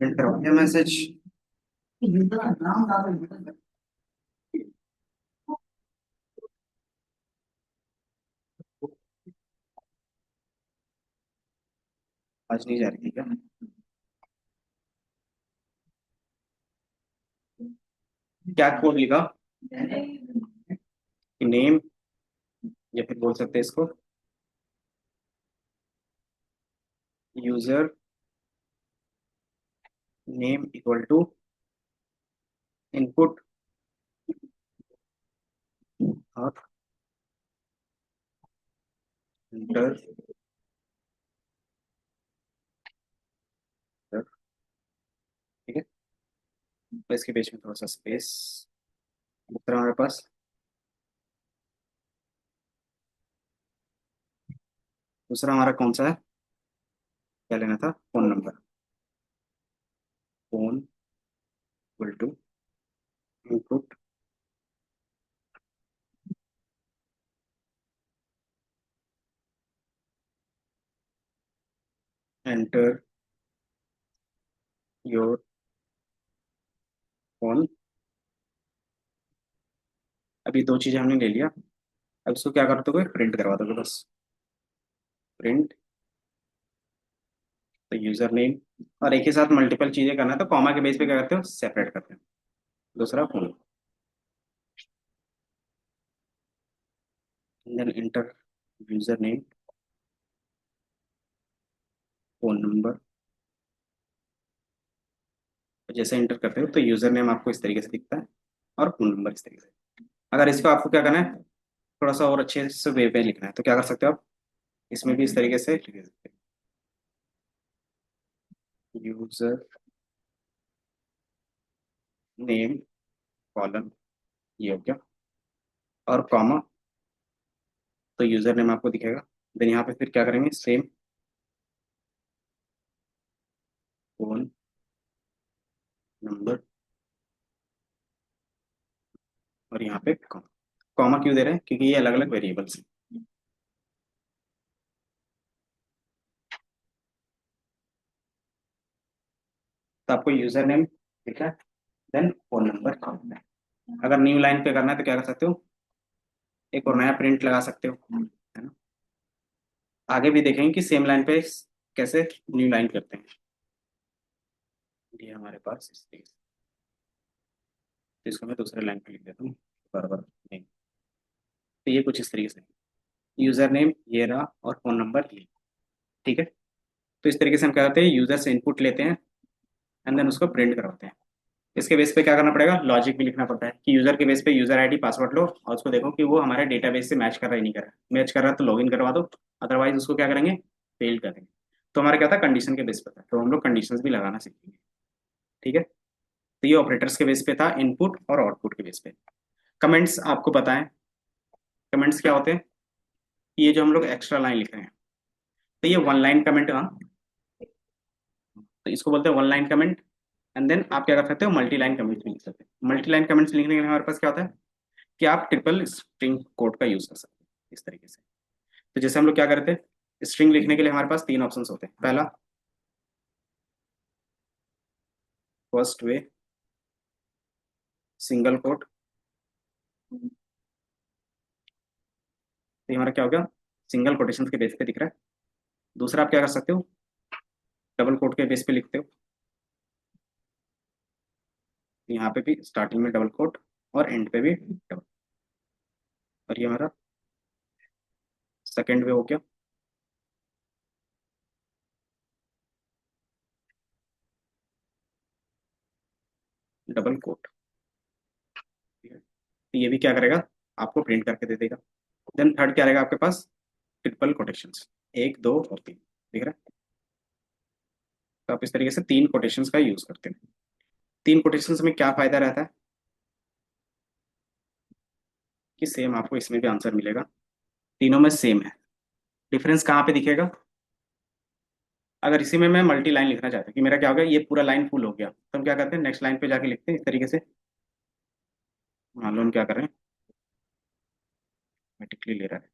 प्रिंट करवा दिया मैसेज। आज नहीं जा रही क्या? क्या कोड लिखा? नेम, या फिर बोल सकते हैं इसको user name equal to input और एंटर। ठीक है, तो इसके बीच में थोड़ा सा स्पेस। दूसरा हमारे पास दूसरा हमारा कौन सा है, क्या लेना था? Phone number. Phone equal to input enter your phone. अभी दो चीजें हमने ले लिया, अब इसको क्या कर दोगे? प्रिंट करवा दोगे बस। प्रिंट तो यूजर नेम, और एक ही साथ मल्टीपल चीजें करना है तो कॉमा के बेस पे क्या करते हो? सेपरेट करते हो। दूसरा phone, then enter user name, phone number. जैसे एंटर करते हो तो यूजर नेम आपको इस तरीके से दिखता है और फोन नंबर इस तरीके से। अगर इसको आपको क्या करना है, थोड़ा सा और अच्छे से वे पे लिखना है तो क्या कर सकते हो आप? इसमें भी इस तरीके से लिख सकते हो, यूजर नेम कॉलन, ये हो गया, और कॉमा, तो यूजर नेम आपको दिखेगा। देन यहाँ पे फिर क्या करेंगे? सेम फोन नंबर, और यहाँ पे कॉमा। कॉमा क्यों दे रहे हैं? क्योंकि ये अलग अलग वेरिएबल्स हैं। तो आपको यूजर नेम दिखा, देन फोन नंबर कॉमा। अगर न्यू लाइन पे करना है तो क्या कर सकते हो? एक और नया प्रिंट लगा सकते हो, है ना? आगे भी देखेंगे कि सेम लाइन पे कैसे न्यू लाइन करते हैं। ये हमारे पास इस तरीके से, तो इसको मैं दूसरे लाइन पे लिख देता हूँ बराबर नहीं। तो ये कुछ इस तरीके से, यूजर नेम ये रहा और फोन नंबर ये। ठीक है, तो इस तरीके से हम क्या करते हैं? यूजर से इनपुट लेते हैं एंड देन उसको प्रिंट करवाते हैं। इसके बेस पे क्या करना पड़ेगा? लॉजिक भी लिखना पड़ता है कि यूजर के बेस पे यूजर आईडी पासवर्ड लो और उसको देखो कि वो हमारे डेटाबेस से मैच कर रहा है नहीं कर रहा है। मैच कर रहा है तो लॉगिन करवा दो, अदरवाइज उसको क्या करेंगे? फेल कर देंगे। तो हमारा क्या था? कंडीशन के बेस पे था, तो हम लोग कंडीशंस भी लगाना सीखेंगे। ठीक है, तो ये ऑपरेटर्स के बेस पे था, इनपुट और आउटपुट के बेस पे। कमेंट्स आपको पता है, कमेंट्स क्या होते हैं? ये जो हम लोग एक्स्ट्रा लाइन लिख रहे हैं, तो ये वन लाइन कमेंट, हाँ, तो इसको बोलते हैं one line comment. And then आप क्या कर सकते हो? मल्टी लाइन कमेंट्स भी लिख सकते हैं। मल्टी लाइन कमेंट्स लिखने के लिए हमारे पास क्या होता है कि आप ट्रिपल स्ट्रिंग कोड का यूज कर सकते हैं इस तरीके से। तो जैसे हम लोग क्या करते हैं, स्ट्रिंग लिखने के लिए हमारे पास तीन ऑप्शंस होते हैं। पहला फर्स्ट वे सिंगल कोट, तो ये हमारा क्या हो गया, सिंगल कोटेशन के बेस पे दिख रहा है। दूसरा आप क्या कर सकते हो, डबल कोट के बेस पे लिखते हो, यहाँ पे भी स्टार्टिंग में डबल कोट और एंड पे भी डबल, और ये हमारा सेकेंड वे हो गया। डबल कोट, तो ये भी क्या करेगा, आपको प्रिंट करके दे देगा। देन थर्ड क्या रहेगा आपके पास, ट्रिपल कोटेशंस, एक दो और तीन, दिख रहा है। तो आप इस तरीके से तीन कोटेशंस का यूज करते हैं। तीन कोटेशंस में क्या फायदा रहता है कि सेम आपको इसमें भी आंसर मिलेगा, तीनों में सेम है। डिफरेंस कहाँ पे दिखेगा, अगर इसी में मैं मल्टी लाइन लिखना चाहता हूँ कि मेरा क्या हो गया, ये पूरा लाइन फुल हो गया, तो हम क्या करते हैं नेक्स्ट लाइन पे जाके लिखते हैं इस तरीके से। मान लो हम क्या कर रहे हैं, ऑटोमेटिकली ले रहा है,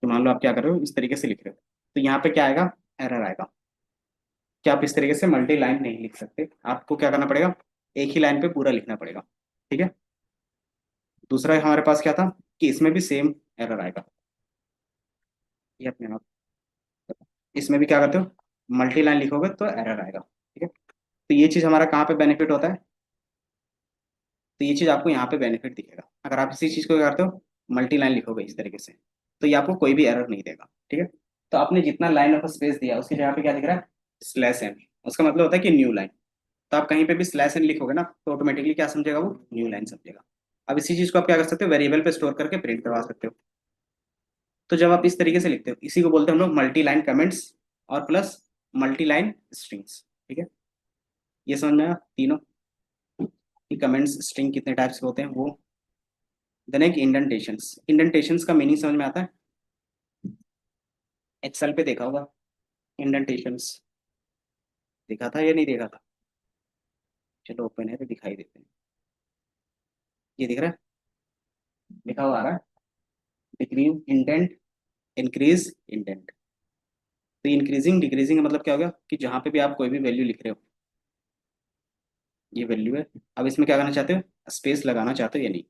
तो मान लो आप क्या कर रहे हो, इस तरीके से लिख रहे हो, तो यहाँ पे क्या आएगा, एरर आएगा कि आप इस तरीके से मल्टी लाइन नहीं लिख सकते, आपको क्या करना पड़ेगा, एक ही लाइन पे पूरा लिखना पड़ेगा, ठीक है। दूसरा हमारे पास क्या था कि इसमें भी सेम एरर आएगा, ये अपने आप, इसमें भी क्या करते हो, मल्टी लाइन लिखोगे तो एरर आएगा, ठीक है। तो ये चीज़ हमारा कहाँ पे बेनिफिट होता है, तो ये चीज़ आपको यहाँ पे बेनिफिट दिखेगा। अगर आप इसी चीज़ को क्या करते हो, मल्टी लाइन लिखोगे इस तरीके से, तो ये आपको कोई भी एरर नहीं देगा, ठीक है। तो आपने जितना लाइन ऑफ स्पेस दिया उसकी जगह पे क्या दिख रहा है, स्लैश एन, उसका मतलब होता है कि न्यू लाइन। तो आप कहीं पे भी स्लैश एन लिखोगे ना, तो ऑटोमेटिकली क्या समझेगा, वो न्यू लाइन समझेगा। अब इसी चीज़ को आप क्या कर सकते हो, वेरिएबल पे स्टोर करके प्रिंट करवा सकते हो। तो जब आप इस तरीके से लिखते हो, इसी को बोलते हैं हम लोग मल्टी लाइन कमेंट्स और प्लस मल्टी लाइन स्ट्रिंग्स, ठीक है। ये समझ में आया तीनों कि कमेंट्स स्ट्रिंग कितने टाइप्स के होते हैं वो। देन एक इंडेंटेशंस, इंडेंटेशंस का मीनिंग समझ में आता है, एक्सेल पे देखा होगा इंडेंटेशंस, देखा था या नहीं देखा था, चलो ओपन है तो दिखाई देते हैं। ये दिख रहा है, लिखा हुआ आ रहा है, डिक्रीज इंडेंट, इंक्रीज इंडेंट। तो इंक्रीजिंग डिक्रीजिंग का मतलब क्या हो गया कि जहाँ पे भी आप कोई भी वैल्यू लिख रहे हो, ये वैल्यू है, अब इसमें क्या करना चाहते हो, स्पेस लगाना चाहते हो या नहीं,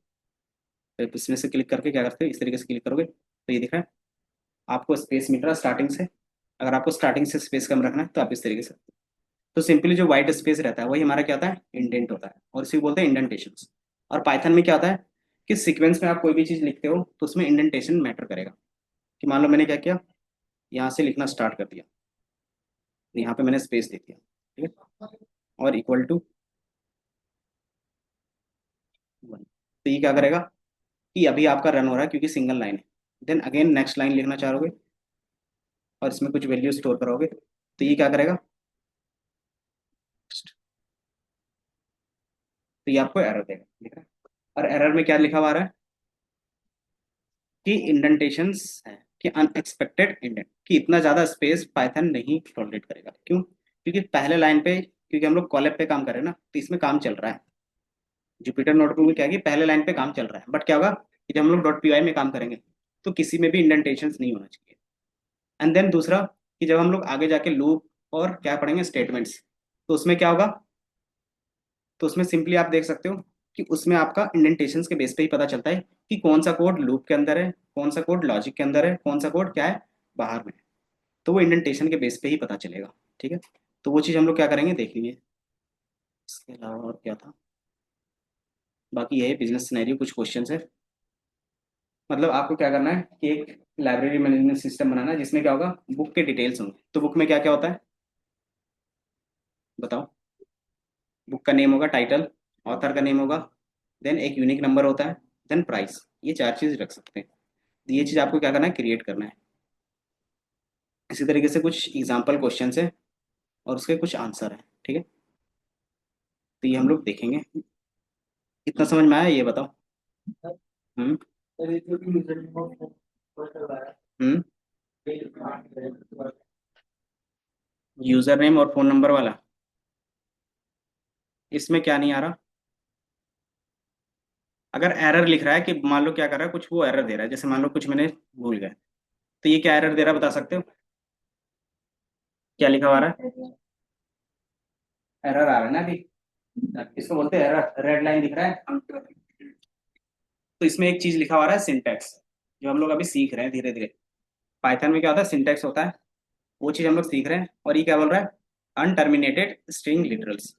तो इसमें से क्लिक करके क्या करते हो, इस तरीके से क्लिक करोगे तो ये दिख रहा है आपको स्पेस मिल रहा है स्टार्टिंग से। अगर आपको स्टार्टिंग से स्पेस कम रखना है तो आप इस तरीके से, तो सिंपली जो व्हाइट स्पेस रहता है वही हमारा क्या होता है, इंडेंट होता है, और इसी को बोलते हैं इंडेंटेशन। और पाइथन में क्या होता है कि सीक्वेंस में आप कोई भी चीज़ लिखते हो तो उसमें इंडेंटेशन मैटर करेगा। कि मान लो मैंने क्या किया, यहाँ से लिखना स्टार्ट कर दिया, यहाँ पे मैंने स्पेस दे दिया, ठीक है, और इक्वल टू 1, तो ये क्या करेगा कि अभी आपका रन हो रहा है क्योंकि सिंगल लाइन है। देन अगेन नेक्स्ट लाइन लिखना चाहोगे और इसमें कुछ वैल्यू स्टोर करोगे तो ये क्या करेगा, तो ये आपको एरर देगा, ठीक है। और एरर में क्या लिखा हुआ आ रहा है कि इंडेंटेशंस है, कि अनएक्सपेक्टेड इंडेंट, कि इतना ज़्यादा स्पेस पाइथन नहीं टॉलरेट करेगा। क्यों, क्योंकि पहले लाइन पे, क्योंकि हम लोग कॉलम पे काम कर रहे हैं ना, तो इसमें काम चल रहा है, जुपिटर नोटबुक में क्या है कि पहले लाइन पे काम चल रहा है, बट क्या होगा कि जब हम लोग डॉट पी में काम करेंगे तो किसी में भी इंडेंटेशन नहीं होना चाहिए। एंड देन दूसरा कि जब हम लोग आगे जाके लूप और क्या पढ़ेंगे स्टेटमेंट्स, तो उसमें क्या होगा, तो उसमें सिंपली आप देख सकते हो कि उसमें आपका इंडेंटेशन के बेस पे ही पता चलता है कि कौन सा कोड लूप के अंदर है, कौन सा कोड लॉजिक के अंदर है, कौन सा कोड क्या है बाहर में है। तो वो इंडेंटेशन के बेस पे ही पता चलेगा, ठीक है। तो वो चीज़ हम लोग क्या करेंगे देखेंगे। इसके अलावा और क्या था, बाकी यही बिजनेस सिनेरियो कुछ क्वेश्चन है। मतलब आपको क्या करना है कि एक लाइब्रेरी मैनेजमेंट सिस्टम बनाना है जिसमें क्या होगा, बुक के डिटेल्स होंगे। तो बुक में क्या क्या होता है बताओ, बुक का नेम होगा, टाइटल, ऑथर का नेम होगा, देन एक यूनिक नंबर होता है, देन प्राइस, ये चार चीज़ रख सकते हैं। तो ये चीज़ आपको क्या करना है, क्रिएट करना है। इसी तरीके से कुछ एग्जाम्पल क्वेश्चन है और उसके कुछ आंसर है, ठीक है। तो ये हम लोग देखेंगे। इतना समझ में आया, ये बताओ। हम्म हम्म यूजर नेम और फोन नंबर वाला, इसमें क्या नहीं आ रहा, अगर एरर लिख रहा है कि मान लो क्या कर रहा है, कुछ वो एरर दे रहा है, जैसे मान लो कुछ मैंने भूल गया, तो ये क्या एरर दे रहा है बता सकते हो? क्या लिखा हुआ है? एरर आ रहा है ना अभी, इसको बोलते हैं एरर, रेड लाइन दिख रहा है। तो इसमें एक चीज लिखा हुआ है सिंटैक्स, जो हम लोग अभी सीख रहे हैं धीरे धीरे। पाइथन में क्या होता है, सिंटैक्स होता है, वो चीज हम लोग सीख रहे हैं। और ये क्या बोल रहा है, अनटर्मिनेटेड स्ट्रिंग लिटरल्स।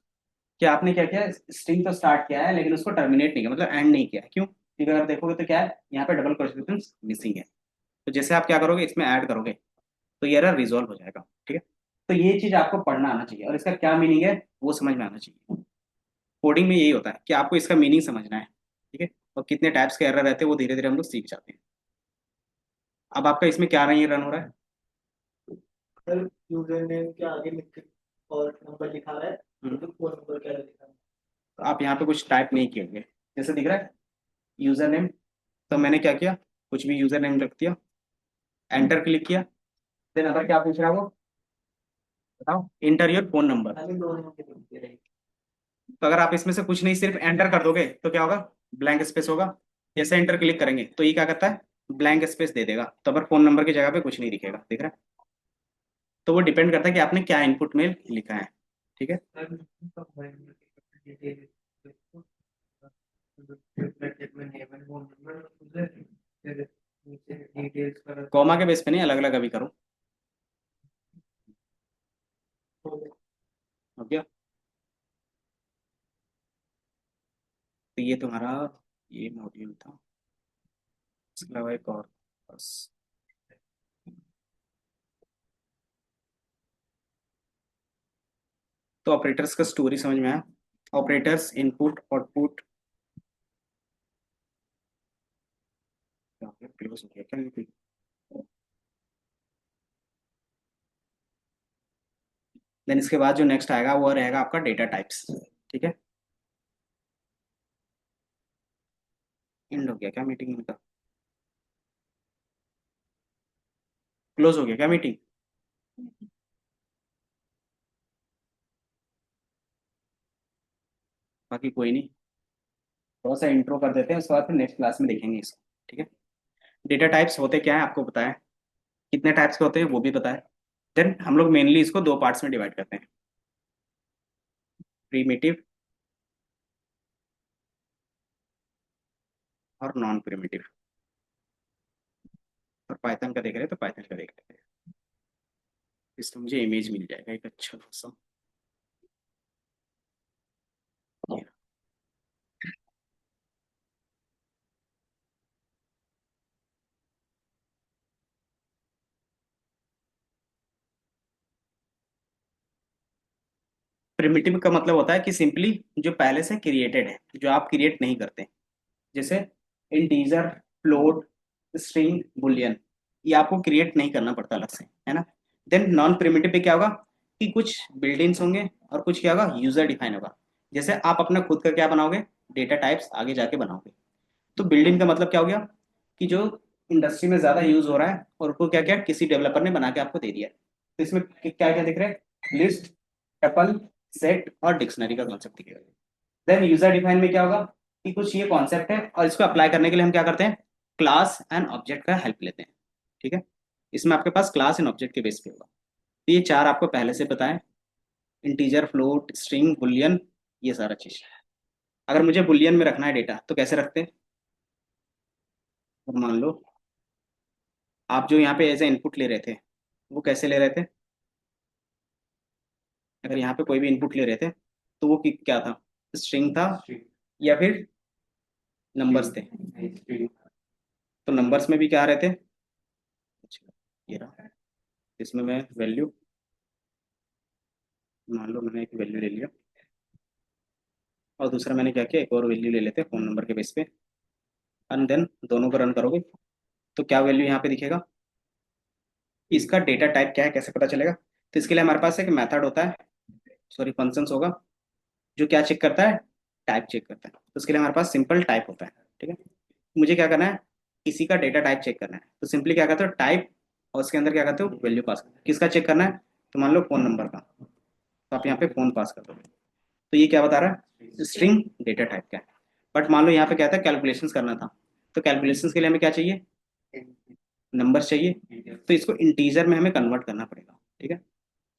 क्या आपने क्या किया, स्ट्रिंग तो स्टार्ट किया है लेकिन उसको टर्मिनेट नहीं किया, मतलब एंड नहीं किया। क्यों? क्योंकि अगर देखोगे तो क्या है, यहाँ पे डबल क्वेश्चन मिसिंग है। तो जैसे आप क्या करोगे, इसमें ऐड करोगे तो ये एरर रिजॉल्व हो जाएगा। ठीक है, तो ये चीज आपको पढ़ना आना चाहिए और इसका क्या मीनिंग है वो समझ में आना चाहिए। कोडिंग में यही होता है कि आपको इसका मीनिंग समझना है। ठीक है, और कितने टाइप्स के एरर रहते हैं वो धीरे धीरे हम लोग सीख जाते हैं। अब आपका इसमें क्या नहीं रन हो रहा है? सर यूजर नेम के आगे लिख के और नंबर लिखा है, तो फोन नंबर क्या लिखा है? तो आप यहाँ पे कुछ टाइप नहीं किए होंगे, जैसे दिख रहा है यूजर नेम, तो मैंने क्या किया, कुछ भी यूजर नेम रख दिया, एंटर क्लिक किया। देन अगर क्या पूछ रहा है वो, बताओ, इंटर योर फोन नंबर। खाली दो नंबर लिखते रहे। तो अगर आप इसमें से कुछ नहीं सिर्फ एंटर कर दोगे तो क्या होगा, ब्लैंक स्पेस होगा। जैसे एंटर क्लिक करेंगे तो ये क्या करता है, ब्लैंक स्पेस दे देगा, तो अगर फोन नंबर की जगह पे कुछ नहीं दिखेगा, दिख रहा है? तो वो डिपेंड करता है कि आपने क्या इनपुट में लिखा है। ठीक है, कॉमा के बेस पे नहीं, अलग अलग अभी करो। हो गया? तो ये तुम्हारा ये मॉड्यूल था, इसके अलावा एक और बस। तो ऑपरेटर्स का स्टोरी समझ में आया? ऑपरेटर्स, इनपुट, आउटपुट, क्लोज हो गया क्या? देन इसके बाद जो नेक्स्ट आएगा वो रहेगा आपका डेटा टाइप्स। ठीक है, एंड हो गया क्या मीटिंग इनका? क्लोज हो गया क्या मीटिंग? बाकी कोई नहीं, थोड़ा सा इंट्रो कर देते हैं, उसके बाद फिर नेक्स्ट क्लास में देखेंगे इसको। ठीक है, डेटा टाइप्स होते क्या है आपको बताया, कितने टाइप्स के होते हैं वो भी बताया। देन हम लोग मेनली इसको दो पार्ट्स में डिवाइड करते हैं, प्रीमिटिव और नॉन प्रीमिटिव। और पाइथन का देख रहे हैं तो पाइथन का देख रहे हैं, इसमें मुझे इमेज मिल जाएगा एक अच्छा खासा। प्रिमिटिव का मतलब होता है कि सिंपली जो पहले से क्रिएटेड है, जो आप क्रिएट नहीं करते, जैसे इंटीजर, फ्लोट, स्ट्रिंग, बुलियन, ये आपको क्रिएट नहीं करना पड़ता अलग से, है ना? देन नॉन प्रिमिटिव पे क्या होगा कि कुछ बिल्डिंग्स होंगे और कुछ क्या होगा, यूजर डिफाइन होगा। जैसे आप अपना खुद का क्या बनाओगे, डेटा टाइप्स आगे जाके बनाओगे। तो बिल्डिंग का मतलब क्या हो गया कि जो इंडस्ट्री में ज्यादा यूज हो रहा है और उसको क्या क्या किसी डेवलपर ने बना के आपको दे दिया है। तो इसमें क्या क्या दिख रहा है, लिस्ट, टपल, सेट और डिक्शनरी का कॉन्सेप्ट दिखेगा। देन यूजर डिफाइन में क्या होगा कि कुछ ये कॉन्सेप्ट है और इसको अप्लाई करने के लिए हम क्या करते हैं, क्लास एंड ऑब्जेक्ट का हेल्प लेते हैं। ठीक है, इसमें आपके पास क्लास एंड ऑब्जेक्ट के बेस पे होगा। तो ये चार आपको पहले से पता है, इंटीजर, फ्लोट, स्ट्रिंग, बुलियन, ये सारा चीज। अगर मुझे बुलियन में रखना है डेटा तो कैसे रखते हैं, और मान लो आप जो यहाँ पे एज ए इनपुट ले रहे थे वो कैसे ले रहे थे, अगर यहाँ पे कोई भी इनपुट ले रहे थे तो वो क्या था, स्ट्रिंग था या फिर नंबर्स थे? तो नंबर्स में भी क्या आ रहे थे, अच्छा, ये रहा, इसमें मैं वैल्यू, मान लो मैंने एक वैल्यू ले लिया और दूसरा मैंने क्या किया, एक और वैल्यू ले लेते हैं फोन नंबर के बेस पे, एंड देन दोनों को रन करोगे तो क्या वैल्यू यहाँ पे दिखेगा, इसका डेटा टाइप क्या है कैसे पता चलेगा? तो इसके लिए हमारे पास एक मेथड होता है, सॉरी फंक्शंस होगा, जो क्या चेक करता है, टाइप चेक करता है। तो उसके लिए हमारे पास सिंपल टाइप होता है। ठीक है, मुझे क्या करना है, किसी का डेटा टाइप चेक करना है, तो सिंपली क्या करते हो, टाइप, और उसके अंदर क्या करते हो, वैल्यू पास करते हो। किसका चेक करना है, तो मान लो फोन नंबर का, तो आप यहाँ पे फोन पास कर दोगे। तो ये क्या बता रहा है, स्ट्रिंग डेटा टाइप का है। बट मान लो यहाँ पे क्या था, कैलकुलेशंस करना था, तो कैलकुलेशंस के लिए हमें क्या चाहिए, नंबर चाहिए, तो इसको इंटीजर में हमें कन्वर्ट करना पड़ेगा, ठीक है।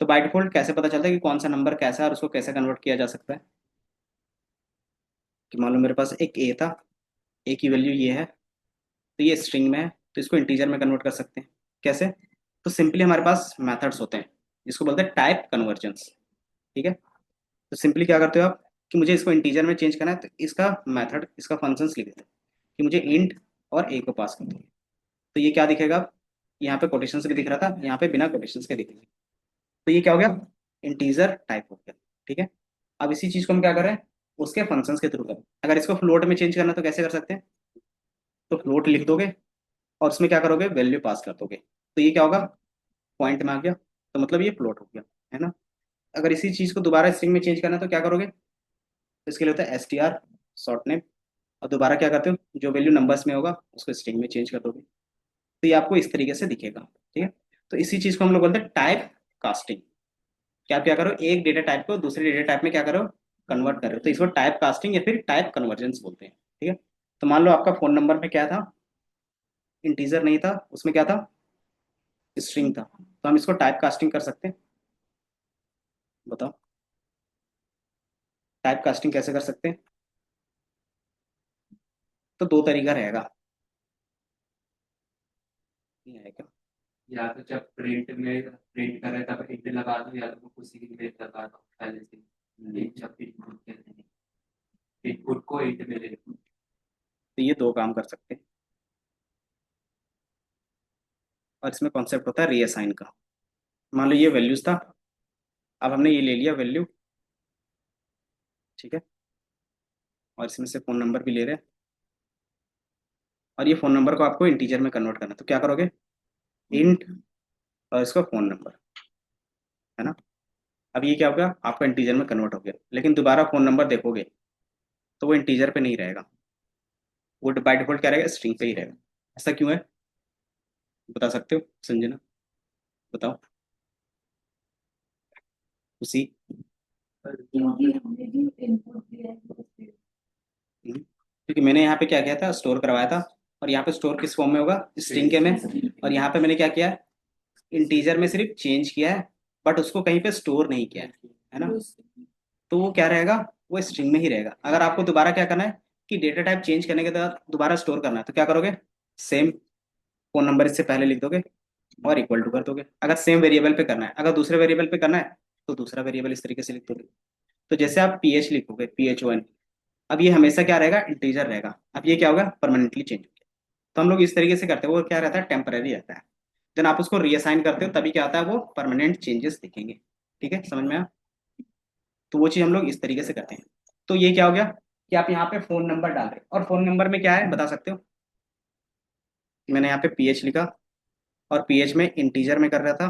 तो बाय डिफॉल्ट कैसे पता चलता है कि कौन सा नंबर कैसा है और उसको कैसे कन्वर्ट किया जा सकता है, कि मान लो मेरे पास एक ए था, ए की वैल्यू ये है, तो ये स्ट्रिंग में है, तो इसको इंटीजर में कन्वर्ट कर सकते हैं। कैसे? तो सिंपली हमारे पास मेथड्स होते हैं जिसको बोलते हैं टाइप कन्वर्जन्स, ठीक है। तो सिंपली क्या करते हो आप, कि मुझे इसको इंटीजर में चेंज करना है, तो इसका मेथड, इसका फंक्शंस लिख देते हैं कि मुझे इंट और ए को पास कर दो। तो ये क्या दिखेगा, अब यहाँ पे कोटेशंस के दिख रहा था, यहाँ पे बिना कोटेशंस के दिखेगा, तो ये क्या हो गया, इंटीजर टाइप हो गया, ठीक है। अब इसी चीज को हम क्या कर रहे हैं, उसके फंक्शंस के थ्रू करें। अगर इसको फ्लोट में चेंज करना है तो कैसे कर सकते हैं, तो फ्लोट लिख दोगे और उसमें क्या करोगे, वैल्यू पास कर दोगे, तो ये क्या होगा, पॉइंट में आ गया, तो मतलब ये फ्लोट हो गया, है ना। अगर इसी चीज को दोबारा स्ट्रिंग में चेंज करना है तो क्या करोगे, तो इसके लिए होता है str शॉर्ट नेम, और दोबारा क्या करते हो, जो वैल्यू नंबर्स में होगा उसको स्ट्रिंग में चेंज कर दोगे, तो ये आपको इस तरीके से दिखेगा, ठीक है। तो इसी चीज को हम लोग बोलते हैं टाइप कास्टिंग, कि आप क्या करो, एक डेटा टाइप को दूसरे डेटा टाइप में क्या करो, कन्वर्ट करो, तो इसको टाइप कास्टिंग या फिर टाइप कन्वर्जेंस बोलते हैं, ठीक है। तो मान लो आपका फोन नंबर में क्या था, इंटीजर नहीं था, उसमें क्या था, स्ट्रिंग था, तो हम इसको टाइप कास्टिंग कर सकते हैं, बताओ टाइप कास्टिंग कैसे कर सकते हैं। तो दो तरीका रहेगा, नहीं आएगा, या तो जब प्रिंट कर रहे तब इंट लगा दो, या तो उसी की इमेज लगा दो पहले से, जब इनपुट कहते हैं इनपुट को इंट में ले लो। तो ये दो काम कर सकते हैं, और इसमें कॉन्सेप्ट होता है रीअसाइन का। मान लो ये वैल्यूज था, अब हमने ये ले लिया वैल्यू, ठीक है, और इसमें से फोन नंबर भी ले रहे हैं, और ये फोन नंबर को आपको इंटीजर में कन्वर्ट करना है, तो क्या करोगे, इंट और इसका फोन नंबर, है ना। अब ये क्या हो गया, आपका इंटीजर में कन्वर्ट हो गया, लेकिन दोबारा फोन नंबर देखोगे तो वो इंटीजर पे नहीं रहेगा, वो बाय डिफॉल्ट क्या रहेगा, स्ट्रिंग पे ही रहेगा। ऐसा क्यों है, बता सकते हो संजना, बताओ उसी। क्योंकि हमने जो इनपुट दिया है वो फिर क्योंकि मैंने यहाँ पे क्या किया था, स्टोर करवाया था, और यहाँ पे स्टोर किस फॉर्म में होगा, स्ट्रिंग के में, और यहाँ पे मैंने क्या किया, इंटीजर में सिर्फ चेंज किया है, बट उसको कहीं पे स्टोर नहीं किया है ना, तो वो क्या रहेगा, वो स्ट्रिंग में ही रहेगा। अगर आपको दोबारा क्या करना है, कि डेटा टाइप चेंज करने के बाद दोबारा स्टोर करना है, तो क्या करोगे, सेम फोन नंबर इससे पहले लिख दोगे और इक्वल टू कर दोगे। अगर सेम वेरिएबल पे करना है, अगर दूसरे वेरिएबल पे करना है तो दूसरा वेरिएबल इस तरीके से लिख दोगे। तो जैसे आप पीएच लिखोगे, PHON, अब ये हमेशा क्या रहेगा, इंटीजर रहेगा, अब ये क्या होगा, परमानेंटली चेंज हो गया। तो हम लोग इस तरीके से करते हैं, वो क्या रहता है, टेम्पररी रहता है। जब आप उसको रीअसाइन करते हो तभी क्या आता है, वो परमानेंट चेंजेस दिखेंगे, ठीक है, समझ में आया। तो वो चीज़ हम लोग इस तरीके से करते हैं। तो ये क्या हो गया, कि आप यहाँ पे फोन नंबर डाल रहे हो, और फोन नंबर में क्या है बता सकते हो, मैंने यहाँ पे PH लिखा, और PH में इंटीजर में कर रहा था,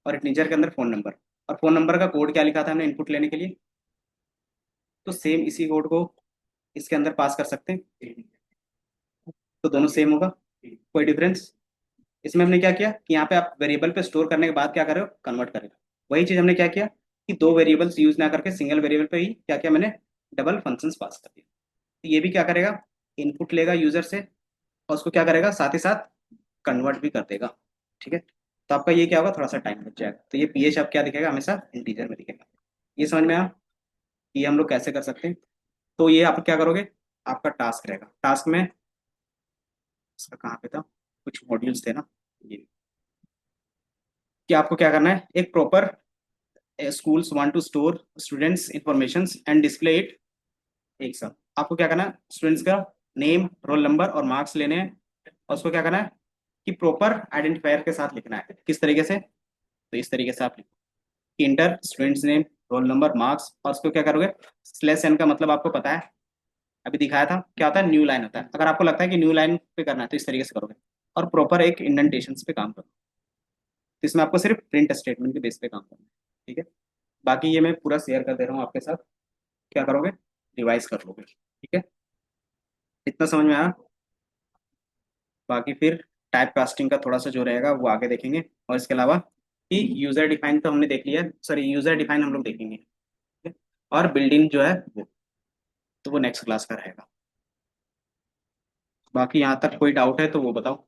और इंटीजर के अंदर फोन नंबर, और फोन नंबर का कोड क्या लिखा था हमने इनपुट लेने के लिए, तो सेम इसी कोड को इसके अंदर पास कर सकते हैं, तो दोनों सेम होगा, कोई डिफरेंस। इसमें हमने क्या किया, कि यहाँ पे आप वेरिएबल पे स्टोर करने के बाद क्या कर रहे हो, कन्वर्ट कर रहे हो। वही चीज हमने क्या किया, कि दो वेरिएबल्स यूज ना करके सिंगल वेरिएबल पे ही क्या किया मैंने, डबल फंक्शंस पास कर दिया। तो ये भी क्या करेगा, इनपुट लेगा यूजर से, और उसको क्या करेगा, साथ ही साथ कन्वर्ट भी कर देगा, ठीक है। तो आपका ये क्या होगा, थोड़ा सा टाइम बच जाएगा, तो ये PH अब क्या दिखेगा, हमेशा इंटीजर में दिखेगा। ये समझ में आया, ये हम लोग कैसे कर सकते हैं। तो ये आप क्या करोगे, आपका टास्क रहेगा, टास्क में इसका कहाँ पे था, कुछ मॉड्यूल्स थे ना, ये कि आपको क्या करना है, एक proper schools want to store students information and display it एक साथ। आपको क्या करना है, स्टूडेंट्स का नेम, रोल नंबर और मार्क्स लेने हैं, और उसको क्या करना है, कि प्रॉपर आइडेंटिफायर के साथ लिखना है। किस तरीके से, तो इस तरीके से आप लिखो कि inter students name, roll number, marks, और उसको क्या करोगे, /n का मतलब आपको पता है, अभी दिखाया था क्या होता है, न्यू लाइन होता है। अगर आपको लगता है कि न्यू लाइन पे करना है तो इस तरीके से करोगे, और प्रॉपर एक इंडेंटेशन पे काम करो। तो इसमें आपको सिर्फ प्रिंट स्टेटमेंट के बेस पे काम करना है, ठीक है। बाकी ये मैं पूरा शेयर कर दे रहा हूँ आपके साथ, क्या करोगे, रिवाइज कर लोगे, ठीक है। इतना समझ में आया। बाकी फिर टाइप कास्टिंग का थोड़ा सा जो रहेगा वो आगे देखेंगे, और इसके अलावा कि यूजर डिफाइन तो हमने देख लिया, सॉरी यूजर डिफाइन हम लोग देखेंगे, ठीक है? और बिल्डिंग जो है वो, तो वो नेक्स्ट क्लास का रहेगा। बाकी यहाँ तक कोई डाउट है तो वो बताओ।